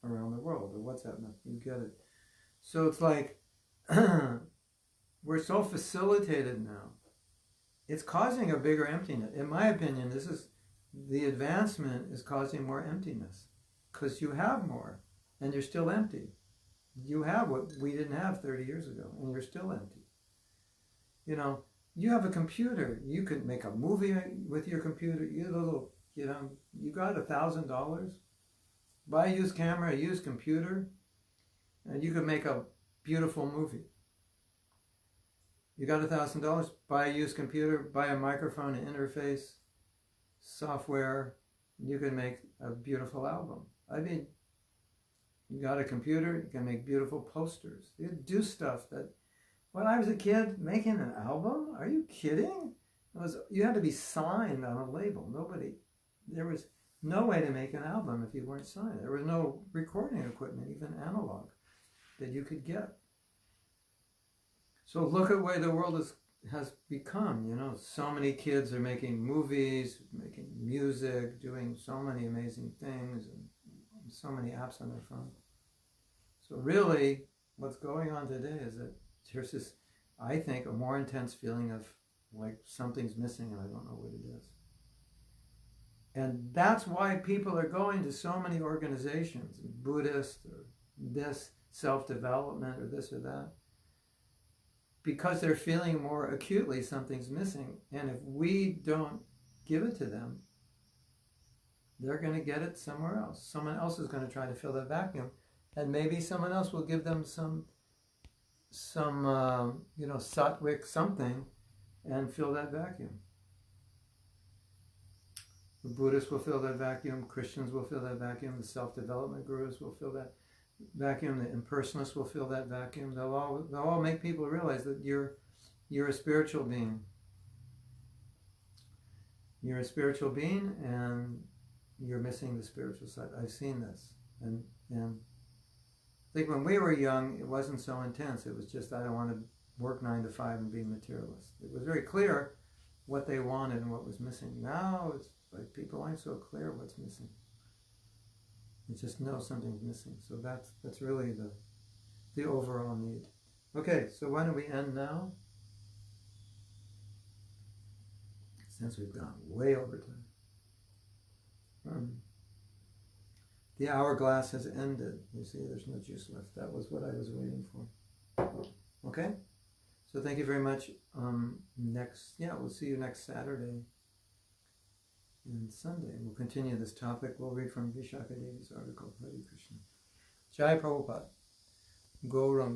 around the world, or WhatsApp, you get it. So it's like, we're so facilitated now. It's causing a bigger emptiness. In my opinion, the advancement is causing more emptiness because you have more and you're still empty. You have what we didn't have 30 years ago and you're still empty. You have a computer. You could make a movie with your computer. You got $1,000. Buy a used camera, a used computer, and you could make a beautiful movie. You got $1,000, buy a used computer, buy a microphone, an interface, software, you can make a beautiful album. I mean, you got a computer, you can make beautiful posters. You do stuff that, when I was a kid, making an album? Are you kidding? You had to be signed on a label. There was no way to make an album if you weren't signed. There was no recording equipment, even analog, that you could get. So look at where the world has become, so many kids are making movies, making music, doing so many amazing things, and so many apps on their phone. So really, what's going on today is that there's this, I think, a more intense feeling of like something's missing and I don't know what it is. And that's why people are going to so many organizations, Buddhist or this, self-development or this or that, because they're feeling more acutely something's missing. And if we don't give it to them, they're going to get it somewhere else. Someone else is going to try to fill that vacuum, and maybe someone else will give them some sattvic something and fill that vacuum. The Buddhists will fill that vacuum, Christians will fill that vacuum, the self-development gurus will fill that vacuum, the impersonalists will fill that vacuum. They'll all make people realize that you're a spiritual being. You're a spiritual being, and you're missing the spiritual side. I've seen this, and I think when we were young, it wasn't so intense. It was just, I don't want to work 9 to 5 and be materialist. It was very clear what they wanted and what was missing. Now it's like people aren't so clear what's missing. They just know something's missing. So that's really the overall need. Okay, so why don't we end now? Since we've gone way over time. The hourglass has ended. You see, there's no juice left. That was what I was waiting for. Okay? So thank you very much. We'll see you next Saturday and Sunday. We'll continue this topic. We'll read from Vishaka Devi's article, Hare Krishna. Jai Prabhupada. Gauranga.